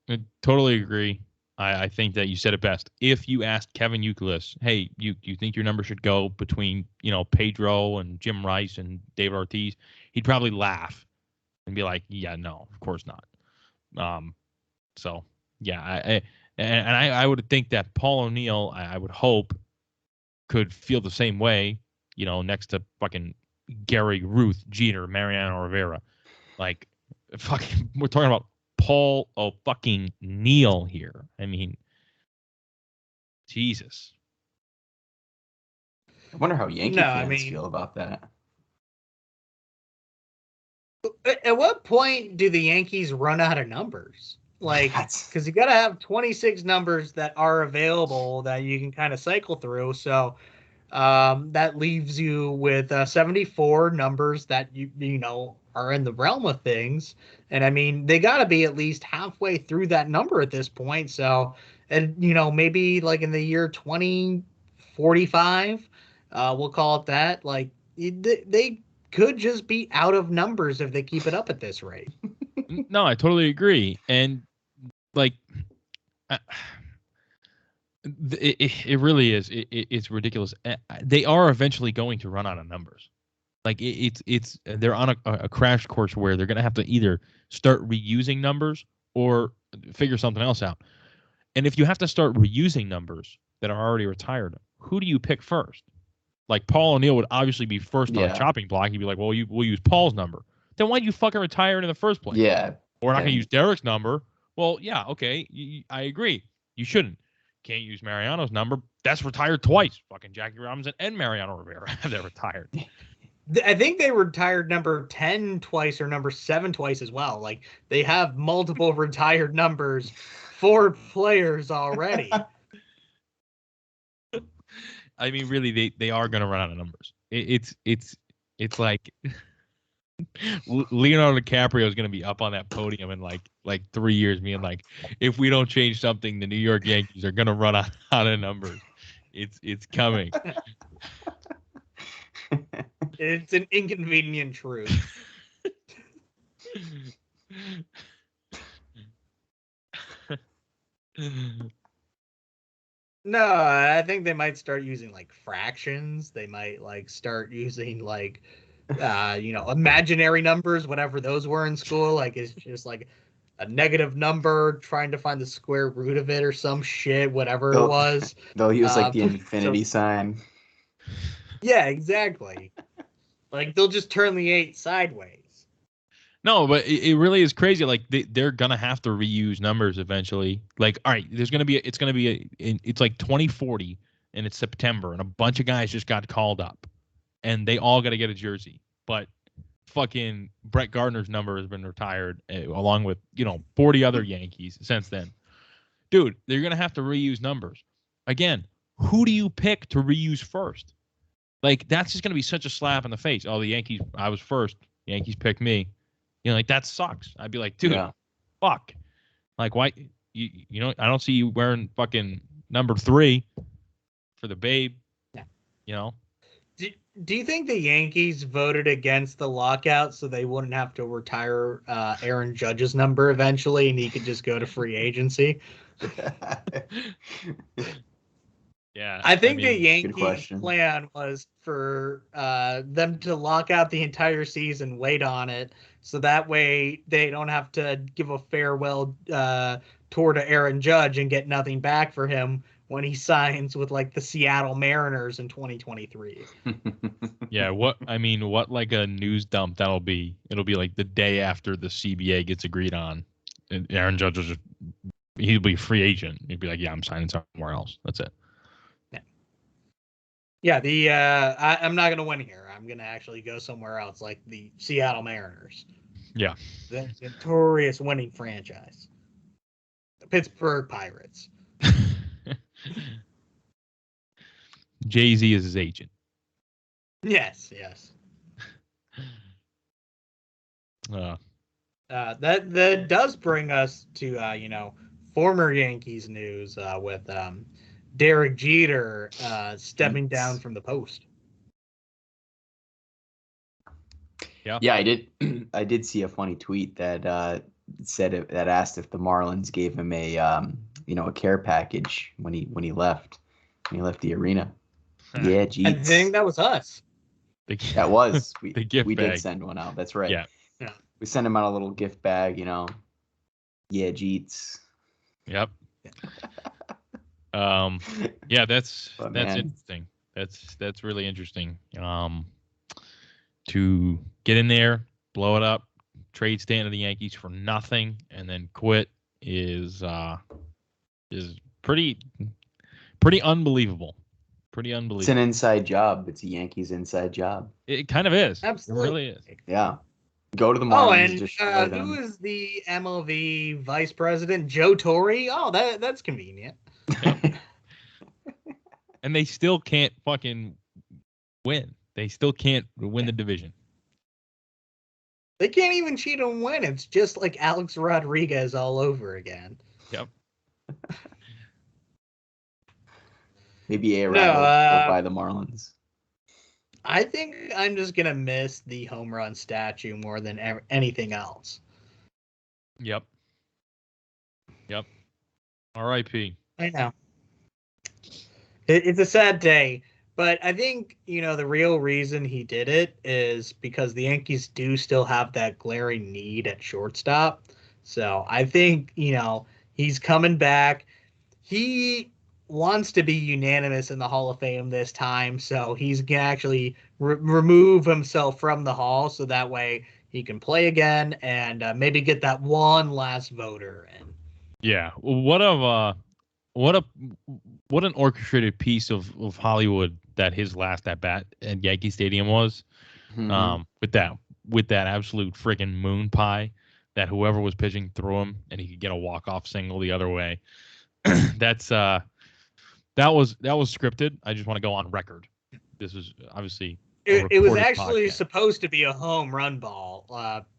I totally agree. I think that you said it best. If you asked Kevin Euclid, hey, you think your number should go between, Pedro and Jim Rice and David Ortiz, he'd probably laugh and be like, yeah, no, of course not. So yeah, I would think that Paul O'Neill, I would hope, could feel the same way, next to fucking Gary, Ruth, Jeter, Mariano Rivera. Like, fucking, we're talking about Paul fucking Neal here. I mean, Jesus. I wonder how Yankee fans feel about that. At what point do the Yankees run out of numbers? Like, because you got to have 26 numbers that are available that you can kind of cycle through. So that leaves you with 74 numbers that you know are in the realm of things. And I mean, they got to be at least halfway through that number at this point. So, and maybe like in the year 2045, we'll call it that. Like they could just be out of numbers if they keep it up at this rate. No, I totally agree. And like, it really is. It's ridiculous. They are eventually going to run out of numbers. Like they're on a crash course where they're going to have to either start reusing numbers or figure something else out. And if you have to start reusing numbers that are already retired, who do you pick first? Like Paul O'Neill would obviously be first on the chopping block. He'd be like, well, we'll use Paul's number. Then why'd you fucking retire it in the first place? Yeah. We're not going to use Derek's number. Well, yeah, okay. I agree. You shouldn't. Can't use Mariano's number. That's retired twice. Fucking Jackie Robinson and Mariano Rivera have that retired. I think they retired number 10 twice or number 7 twice as well. Like they have multiple retired numbers for players already. I mean, really, they are going to run out of numbers. It's like Leonardo DiCaprio is going to be up on that podium in like 3 years, being like, if we don't change something, the New York Yankees are going to run out of numbers. It's coming. It's an inconvenient truth. No, I think they might start using like fractions. They might like start using like imaginary numbers, whatever those were in school. Like it's just like a negative number, trying to find the square root of it or some shit, whatever it was. They'll use like the infinity sign. Yeah, exactly. Like they'll just turn the 8 sideways. No, but it really is crazy. Like they're gonna have to reuse numbers eventually. Like, all right, it's like 2040 and it's September and a bunch of guys just got called up and they all got to get a jersey. But fucking Brett Gardner's number has been retired along with 40 other Yankees since then. Dude, they're gonna have to reuse numbers again. Who do you pick to reuse first? Like that's just gonna be such a slap in the face. Oh, the Yankees, I was first. Yankees picked me. Like that sucks. I'd be like, dude, fuck. Like, why? I don't see you wearing fucking number 3 for the babe. Yeah. Do you think the Yankees voted against the lockout so they wouldn't have to retire Aaron Judge's number eventually, and he could just go to free agency? Yeah, I think the Yankees' plan was for them to lock out the entire season, wait on it, so that way they don't have to give a farewell tour to Aaron Judge and get nothing back for him when he signs with like the Seattle Mariners in 2023. Yeah, what like a news dump that'll be. It'll be like the day after the CBA gets agreed on. And Aaron Judge he'll be a free agent. He'd be like, yeah, I'm signing somewhere else. That's it. Yeah, I'm not going to win here. I'm going to actually go somewhere else, like the Seattle Mariners. Yeah. The notorious winning franchise. The Pittsburgh Pirates. Jay-Z is his agent. Yes. That does bring us to, former Yankees news with Derek Jeter stepping down from the post. Yeah, I did see a funny tweet that that asked if the Marlins gave him a a care package when he left the arena. Yeah, geez. I think that was us. That was we we did send one out. That's right. Yeah. We sent him out a little gift bag. Yeah, Jeets. Yep. Yeah, that's interesting. That's really interesting. To get in there, blow it up, trade stand to the Yankees for nothing, and then quit is pretty unbelievable. Pretty unbelievable. It's an inside job. It's a Yankees inside job. It kind of is. Absolutely. It really is. Yeah. Go to the Marlins. And who is the MLB vice president? Joe Torre? Oh, that's convenient. And they still can't fucking win. They still can't win the division. They can't even cheat and win. It's just like Alex Rodriguez all over again. Yep. Maybe A-Rod will buy the Marlins. I think I'm just going to miss the home run statue more than anything else. Yep. R.I.P. I know. It's a sad day, but I think, the real reason he did it is because the Yankees do still have that glaring need at shortstop. So I think, he's coming back. He wants to be unanimous in the Hall of Fame this time, so he's going to actually remove himself from the Hall so that way he can play again and maybe get that one last voter in. Yeah. What an orchestrated piece of Hollywood that his last at bat at Yankee Stadium was. Mm-hmm. With that absolute freaking moon pie that whoever was pitching threw him and he could get a walk-off single the other way. That was scripted. I just want to go on record. This was obviously it was actually supposed to be a home run ball,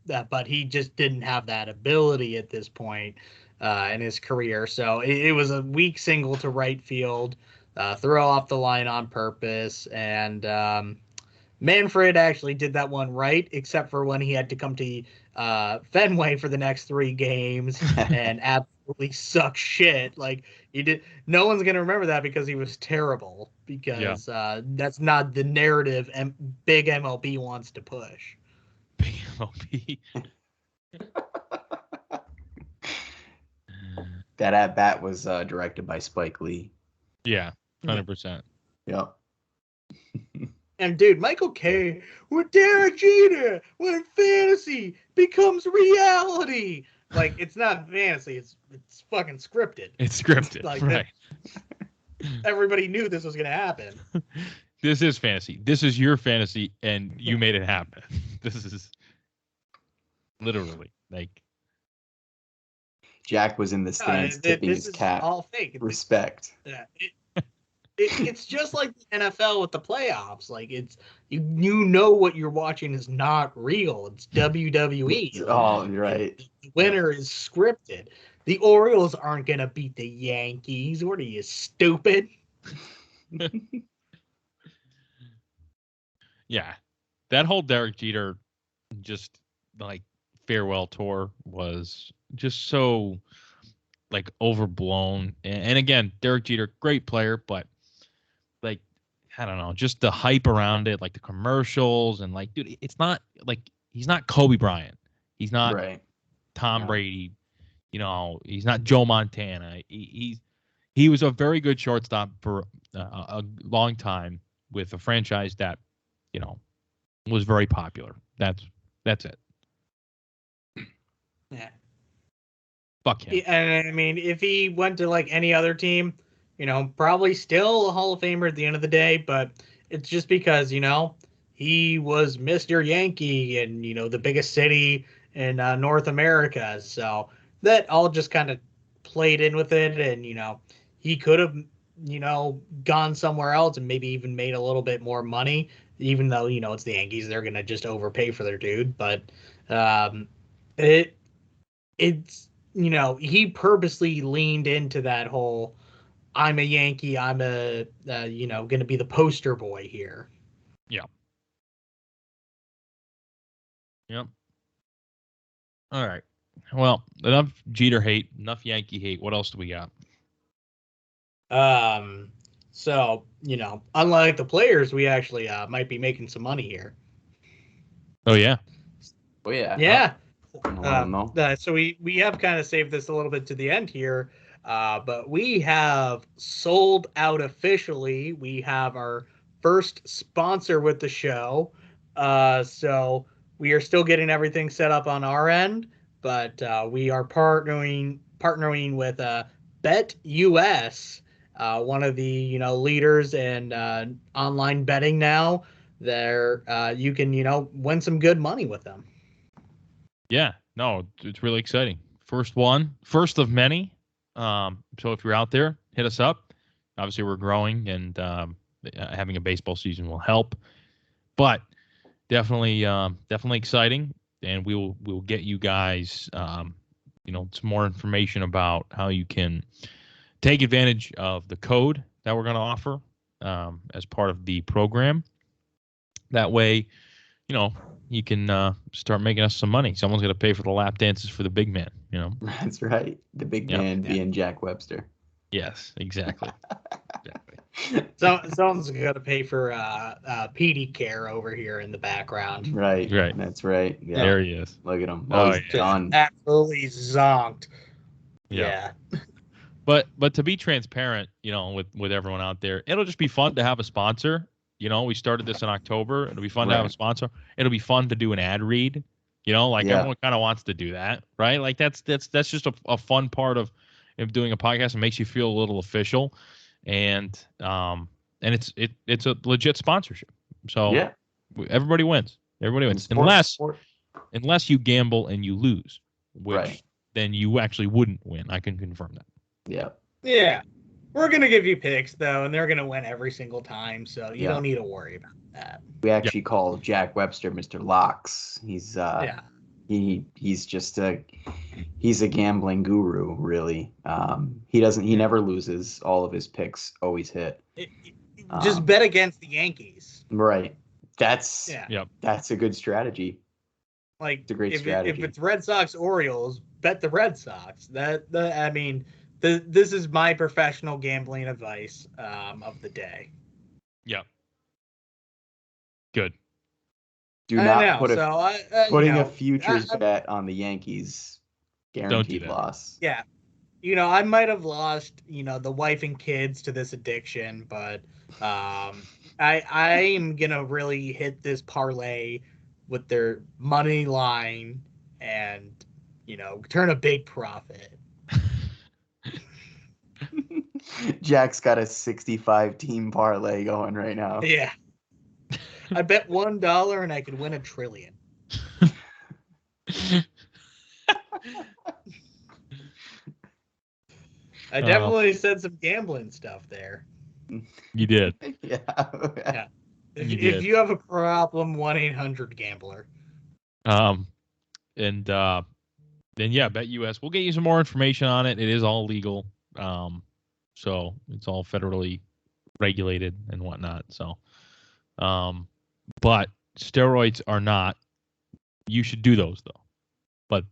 but he just didn't have that ability at this point in his career. So it was a weak single to right field, throw off the line on purpose, and Manfred actually did that one right, except for when he had to come to Fenway for the next 3 games and absolutely suck shit. Like he did. No one's gonna remember that because he was terrible. Because that's not the narrative big MLB wants to push. Big MLB. That at bat was directed by Spike Lee. Yeah, 100%. Yep. And dude, Michael K. with Derek Jeter when fantasy becomes reality. Like, it's not fantasy, it's fucking scripted. It's scripted, Like right? Everybody knew this was gonna happen. This is fantasy. This is your fantasy, and you made it happen. This is literally like Jack was in the stands tipping his cap. All fake. Respect. Yeah, it's just like the NFL with the playoffs. Like you know what you're watching is not real. It's WWE. Oh, right. The winner is scripted. The Orioles aren't gonna beat the Yankees. What are you, stupid? Yeah, that whole Derek Jeter just like farewell tour was just so like overblown. And again, Derek Jeter, great player, but like I don't know, just the hype around it, like the commercials and like, dude, it's not like he's not Kobe Bryant, he's not Tom Brady, you know, he's not Joe Montana. He was a very good shortstop for a long time with a franchise that, you know, was very popular. That's it. Yeah. Fuck him. And I mean, if he went to like any other team, you know, probably still a Hall of Famer at the end of the day, but it's just because, you know, he was Mr. Yankee and, you know, the biggest city in North America. So that all just kind of played in with it. And, you know, he could have, you know, gone somewhere else and maybe even made a little bit more money, even though, you know, it's the Yankees. They're going to just overpay for their dude. But it's, you know, he purposely leaned into that whole, I'm a Yankee, I'm a, you know, going to be the poster boy here. Yeah. Yep. All right. Well, enough Jeter hate, enough Yankee hate. What else do we got? So, you know, unlike the players, we actually might be making some money here. Oh, yeah. Oh, yeah. Yeah. No. So we have kind of saved this a little bit to the end here, but we have sold out officially. We have our first sponsor with the show. So we are still getting everything set up on our end, but we are partnering with BetUS, one of the, you know, leaders in online betting now. There, you can, you know, win some good money with them. Yeah, no, it's really exciting. First of many. So if you're out there, hit us up. Obviously, we're growing, and having a baseball season will help. But definitely exciting, and we'll get you guys, you know, some more information about how you can take advantage of the code that we're going to offer as part of the program. That way, you know, you can start making us some money. Someone's going to pay for the lap dances for the big man, you know? That's right. The big man being Jack Webster. Yes, exactly. So someone's got to pay for PD care over here in the background. Right. That's right. Yeah. There he is. Look at him. Oh, he's done. Absolutely zonked. Yeah. But to be transparent, you know, with everyone out there, it'll just be fun to have a sponsor. You know, we started this in October. It'll be fun to have a sponsor. It'll be fun to do an ad read. You know, like everyone kind of wants to do that, right? Like that's just a fun part of doing a podcast. It makes you feel a little official, and it's a legit sponsorship. So everybody wins. Everybody wins, unless you gamble and you lose, which then you actually wouldn't win. I can confirm that. Yeah. We're going to give you picks, though, and they're going to win every single time, so you don't need to worry about that. We actually call Jack Webster Mr. Locks. He's he's just he's a gambling guru, really. He never loses. All of his picks always hit. Just bet against the Yankees. Right. That's a good strategy. Like, it's a great strategy. If it's Red Sox Orioles, bet the Red Sox. I mean, this is my professional gambling advice of the day. Yep. Good. Do not put putting a futures bet on the Yankees, guaranteed loss. Yeah. You know, I might have lost, you know, the wife and kids to this addiction, but I'm gonna really hit this parlay with their money line and turn a big profit. Jack's got a 65 team parlay going right now. Yeah. I bet $1 and I could win $1 trillion. I definitely said some gambling stuff there. You did. Yeah. You If you have a problem, 1-800-GAMBLER. And then yeah, Bet US. We'll get you some more information on it. It is all legal. So it's all federally regulated and whatnot. So, but steroids are not. You should do those though, but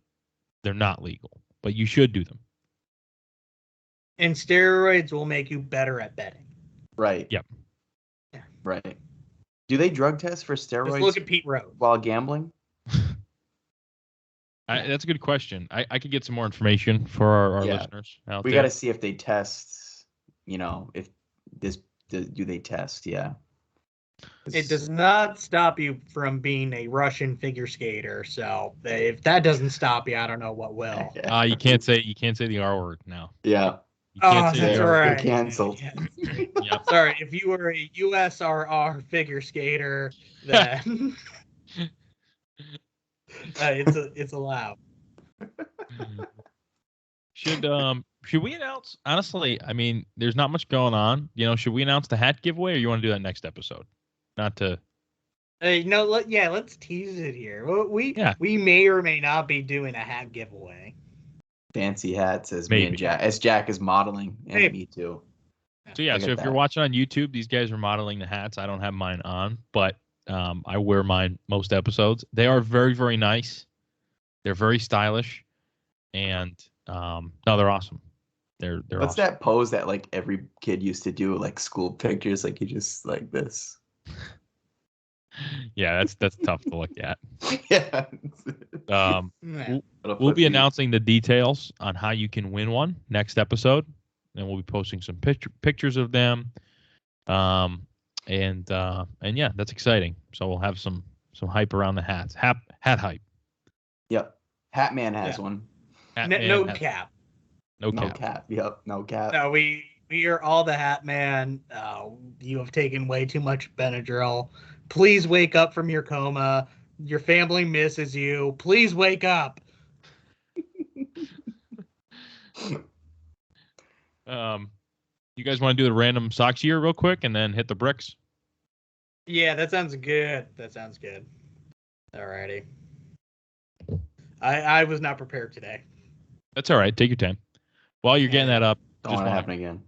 they're not legal. But you should do them. And steroids will make you better at betting. Right. Yep. Yeah. Right. Do they drug test for steroids? Just look at Pete Rose while gambling. That's a good question. I could get some more information for our listeners out there. We got to see if they test. If do they test? Yeah. It does not stop you from being a Russian figure skater. So if that doesn't stop you, I don't know what will. You can't say the R word now. Yeah. Oh, that's right. You're canceled. Yep. Sorry, if you were a USRR figure skater, then it's allowed. Should we announce? Honestly, I mean, there's not much going on. Should we announce the hat giveaway, or you want to do that next episode? Not to. Let's tease it here. We may or may not be doing a hat giveaway. Fancy hats as Maybe. me and Jack, as Jack is modeling, and me too. So yeah, so if you're watching on YouTube, these guys are modeling the hats. I don't have mine on, but I wear mine most episodes. They are very, very nice. They're very stylish, and no, they're awesome. They're What's awesome. that pose that like every kid used to do, like school pictures, like you just like this? Yeah, that's tough to look at. Yeah. We'll be announcing the details on how you can win one next episode, and we'll be posting some pictures of them. And yeah, that's exciting. So we'll have some hype around the hats. Hat hype. Yep. Hat Man has one. No cap. No cap. Yep. No cap. No, we are all the Hat Man. You have taken way too much Benadryl. Please wake up from your coma. Your family misses you. Please wake up. You guys want to do the random socks year real quick and then hit the bricks? Yeah, that sounds good. Alrighty. I was not prepared today. That's all right. Take your time. While you're getting that up, don't want to happen again.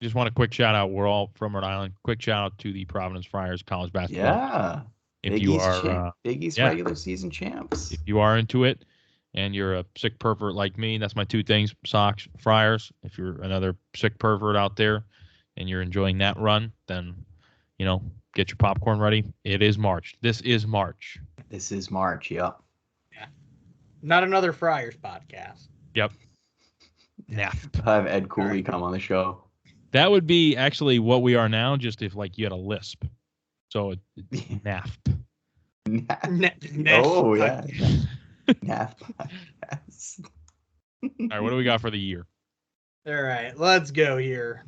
Just want a quick shout out. We're all from Rhode Island. Quick shout out to the Providence Friars college basketball. Yeah. If you are Big East regular season champs. If you are into it and you're a sick pervert like me, that's my two things, Sox, Friars. If you're another sick pervert out there and you're enjoying that run, then, get your popcorn ready. It is March. This is March. Yep. Yeah. Not another Friars podcast. Yep. Nah. I'll have Ed Cooley come on the show. That would be actually what we are now, just if you had a lisp. So it's NAFP. Oh, yeah. NAFP podcast. All right, what do we got for the year? All right, let's go here.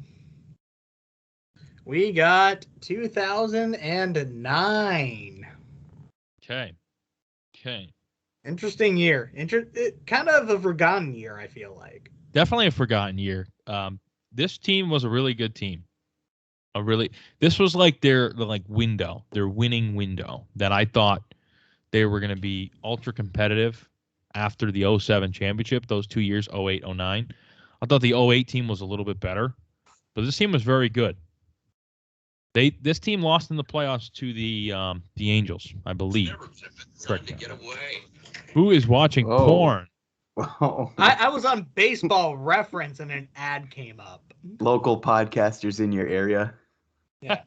We got 2009. Okay. Interesting year. Kind of a forgotten year, I feel like. Definitely a forgotten year. This team was a really good team. This was like their winning window that I thought they were going to be ultra competitive after the 07 championship, those 2 years, 08, 09. I thought the 08 team was a little bit better, but this team was very good. This team lost in the playoffs to the Angels, I believe. Correct. Who is watching porn? Whoa. I was on Baseball Reference and an ad came up. Local podcasters in your area. Yeah.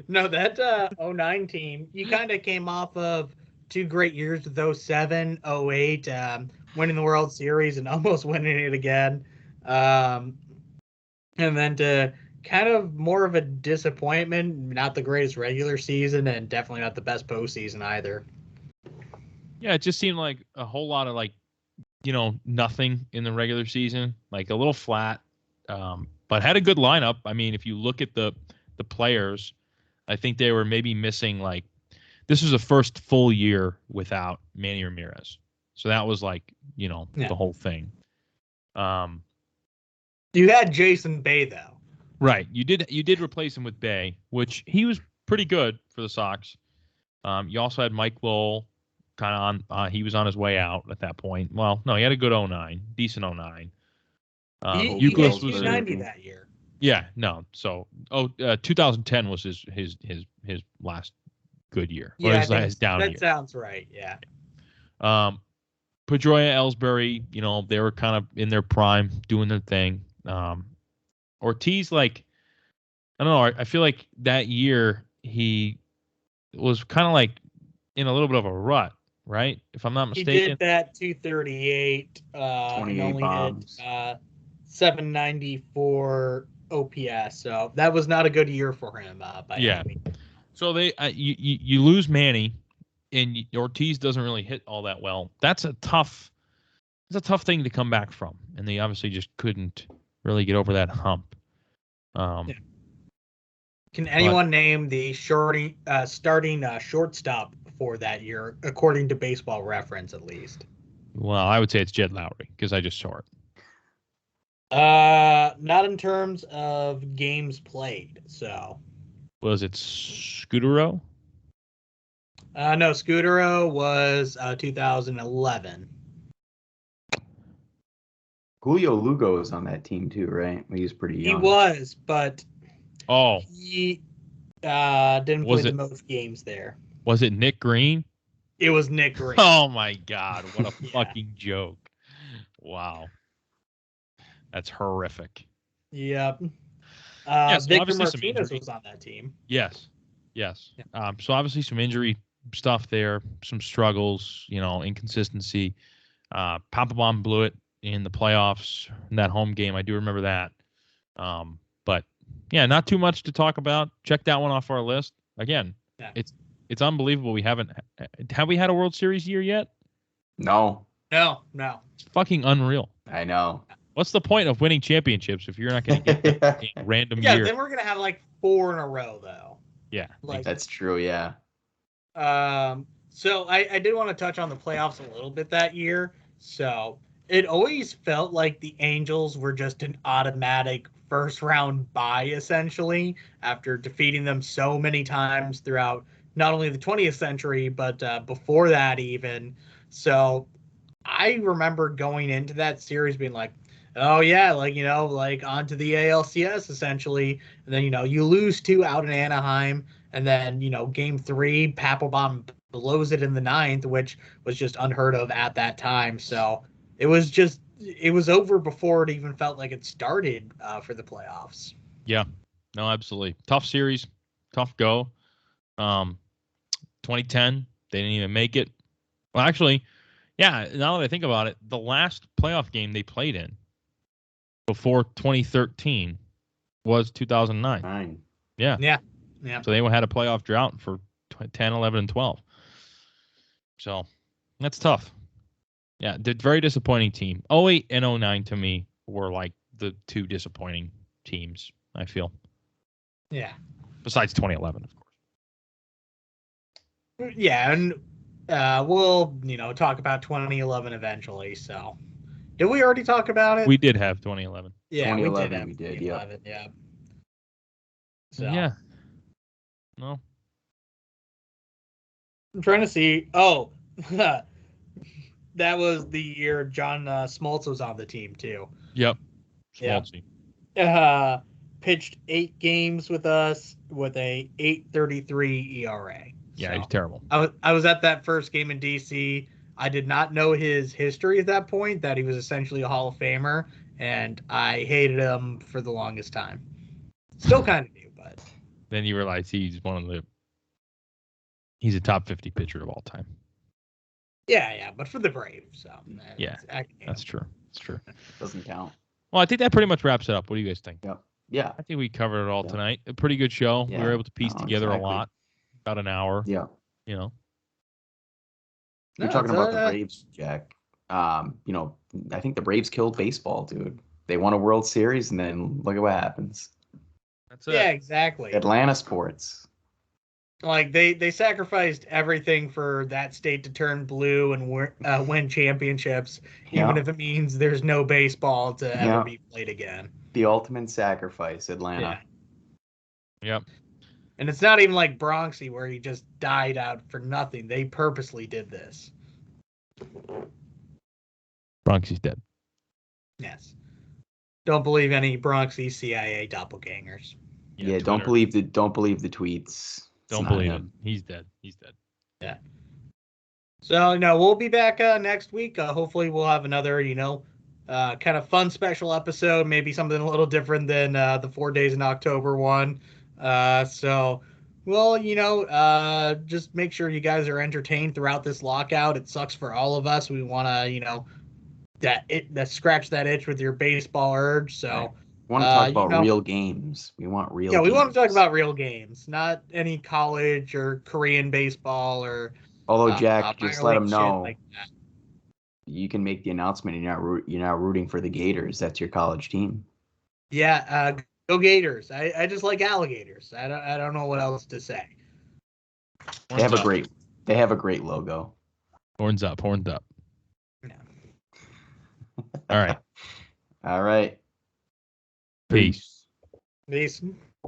No, that 09 team, you kind of came off of two great years with 07, 08. winning the World Series and almost winning it again. And then to kind of more of a disappointment, not the greatest regular season and definitely not the best postseason either. Yeah, it just seemed like a whole lot of nothing in the regular season, like a little flat, but had a good lineup. I mean, if you look at the players, I think they were maybe missing this was the first full year without Manny Ramirez. So that was the whole thing. You had Jason Bay though. Right. You did replace him with Bay, which he was pretty good for the Sox. You also had Mike Lowell kind of he was on his way out at that point. Well, no, he had a good 09, decent 09. He Euclid hit was 290 that year. Yeah, no. So 2010 was his last good year. Yeah, or his last down year. That sounds right. Yeah. Pedroia, Ellsbury, they were kind of in their prime, doing their thing. Ortiz, I don't know. I feel like that year he was kind of in a little bit of a rut, right? If I'm not mistaken. He did that 238, 28 bombs. Hit 794 OPS. So that was not a good year for him. Any means. So you lose Manny, and Ortiz doesn't really hit all that well. That's a tough thing to come back from, and they obviously just couldn't really get over that hump. Can anyone name the starting shortstop for that year, according to Baseball Reference, at least? Well, I would say it's Jed Lowry because I just saw it. Not in terms of games played. So was it Scudero? No, Scudero was 2011. Julio Lugo was on that team too, right? He was pretty young. He was, but he didn't play the most games there. Was it Nick Green? It was Nick Green. Oh my God! What a fucking joke! Wow, that's horrific. Yep. Yes, Victor Martinez was on that team. Yes. Yeah. So obviously some injury stuff there, some struggles, inconsistency. Papelbon blew it in the playoffs in that home game. I do remember that. But yeah, not too much to talk about. Check that one off our list. Again, it's unbelievable. Have we had a World Series year yet? No. It's fucking unreal. I know. What's the point of winning championships if you're not going to get a random year? Yeah, then we're going to have 4 in a row, though. Yeah. That's true, yeah. So I did want to touch on the playoffs a little bit that year. So it always felt like the Angels were just an automatic first-round bye, essentially, after defeating them so many times throughout not only the 20th century, but before that even. So I remember going into that series being like, oh yeah, on to the ALCS essentially. And then, you lose 2 out in Anaheim. And then, game 3, Papelbon blows it in the 9th, which was just unheard of at that time. So it was over before it even felt like it started for the playoffs. Yeah, no, absolutely. Tough series, tough go. 2010, they didn't even make it. Well, actually, yeah, now that I think about it, the last playoff game they played in before 2013 was 2009. Yeah. So they had a playoff drought for 10, 11, and 12. So that's tough. Yeah, they're a very disappointing team. 08 and 09 to me were the 2 disappointing teams, I feel. Yeah. Besides 2011, of course. Yeah, and we'll, talk about 2011 eventually. So, did we already talk about it? We did have 2011. Yeah, 2011, we did. Yeah. So. Yeah. No. I'm trying to see. Oh, that was the year John Smoltz was on the team too. Yep. Smoltzy. Yeah. Pitched 8 games with us with a 8.33 ERA. Yeah, he's terrible. I was at that first game in DC. I did not know his history at that point, that he was essentially a Hall of Famer, and I hated him for the longest time. Still kind of do, but then you realize he's a top 50 pitcher of all time. Yeah, but for the Braves, Yeah, that's true. That's true. Doesn't count. Well, I think that pretty much wraps it up. What do you guys think? Yep. Yeah. I think we covered it all tonight. A pretty good show. We were Yeah. able to piece together a lot. About an hour. Yeah. You know. You're talking about the Braves, Jack. You know, I think the Braves killed baseball, dude. They won a World Series, and then look at what happens. That's it. Yeah, exactly. Atlanta sports. Like they sacrificed everything for that state to turn blue and win championships, even if it means there's no baseball to ever be played again. The ultimate sacrifice, Atlanta. Yeah. Yep. And it's not even like Bronxy where he just died out for nothing. They purposely did this. Bronxy's dead. Yes. Don't believe any Bronxy CIA doppelgangers. Yeah, don't believe the tweets. Don't believe him. He's dead. He's dead. Yeah. So, we'll be back next week. Hopefully we'll have another, kind of fun special episode, maybe something a little different than the 4 days in October one. So, well, just make sure you guys are entertained throughout this lockout. It sucks for all of us. We want to, that scratch that itch with your baseball urge. So, right. We want to talk about real games. We want real. Yeah, we want to talk about real games, not any college or Korean baseball or. Although Jack, just let them know, like you can make the announcement. You're not rooting for the Gators. That's your college team. Yeah, go Gators. I just like alligators. I don't know what else to say. They have a great logo. Horns up. Yeah. All right. All right. Peace. Peace.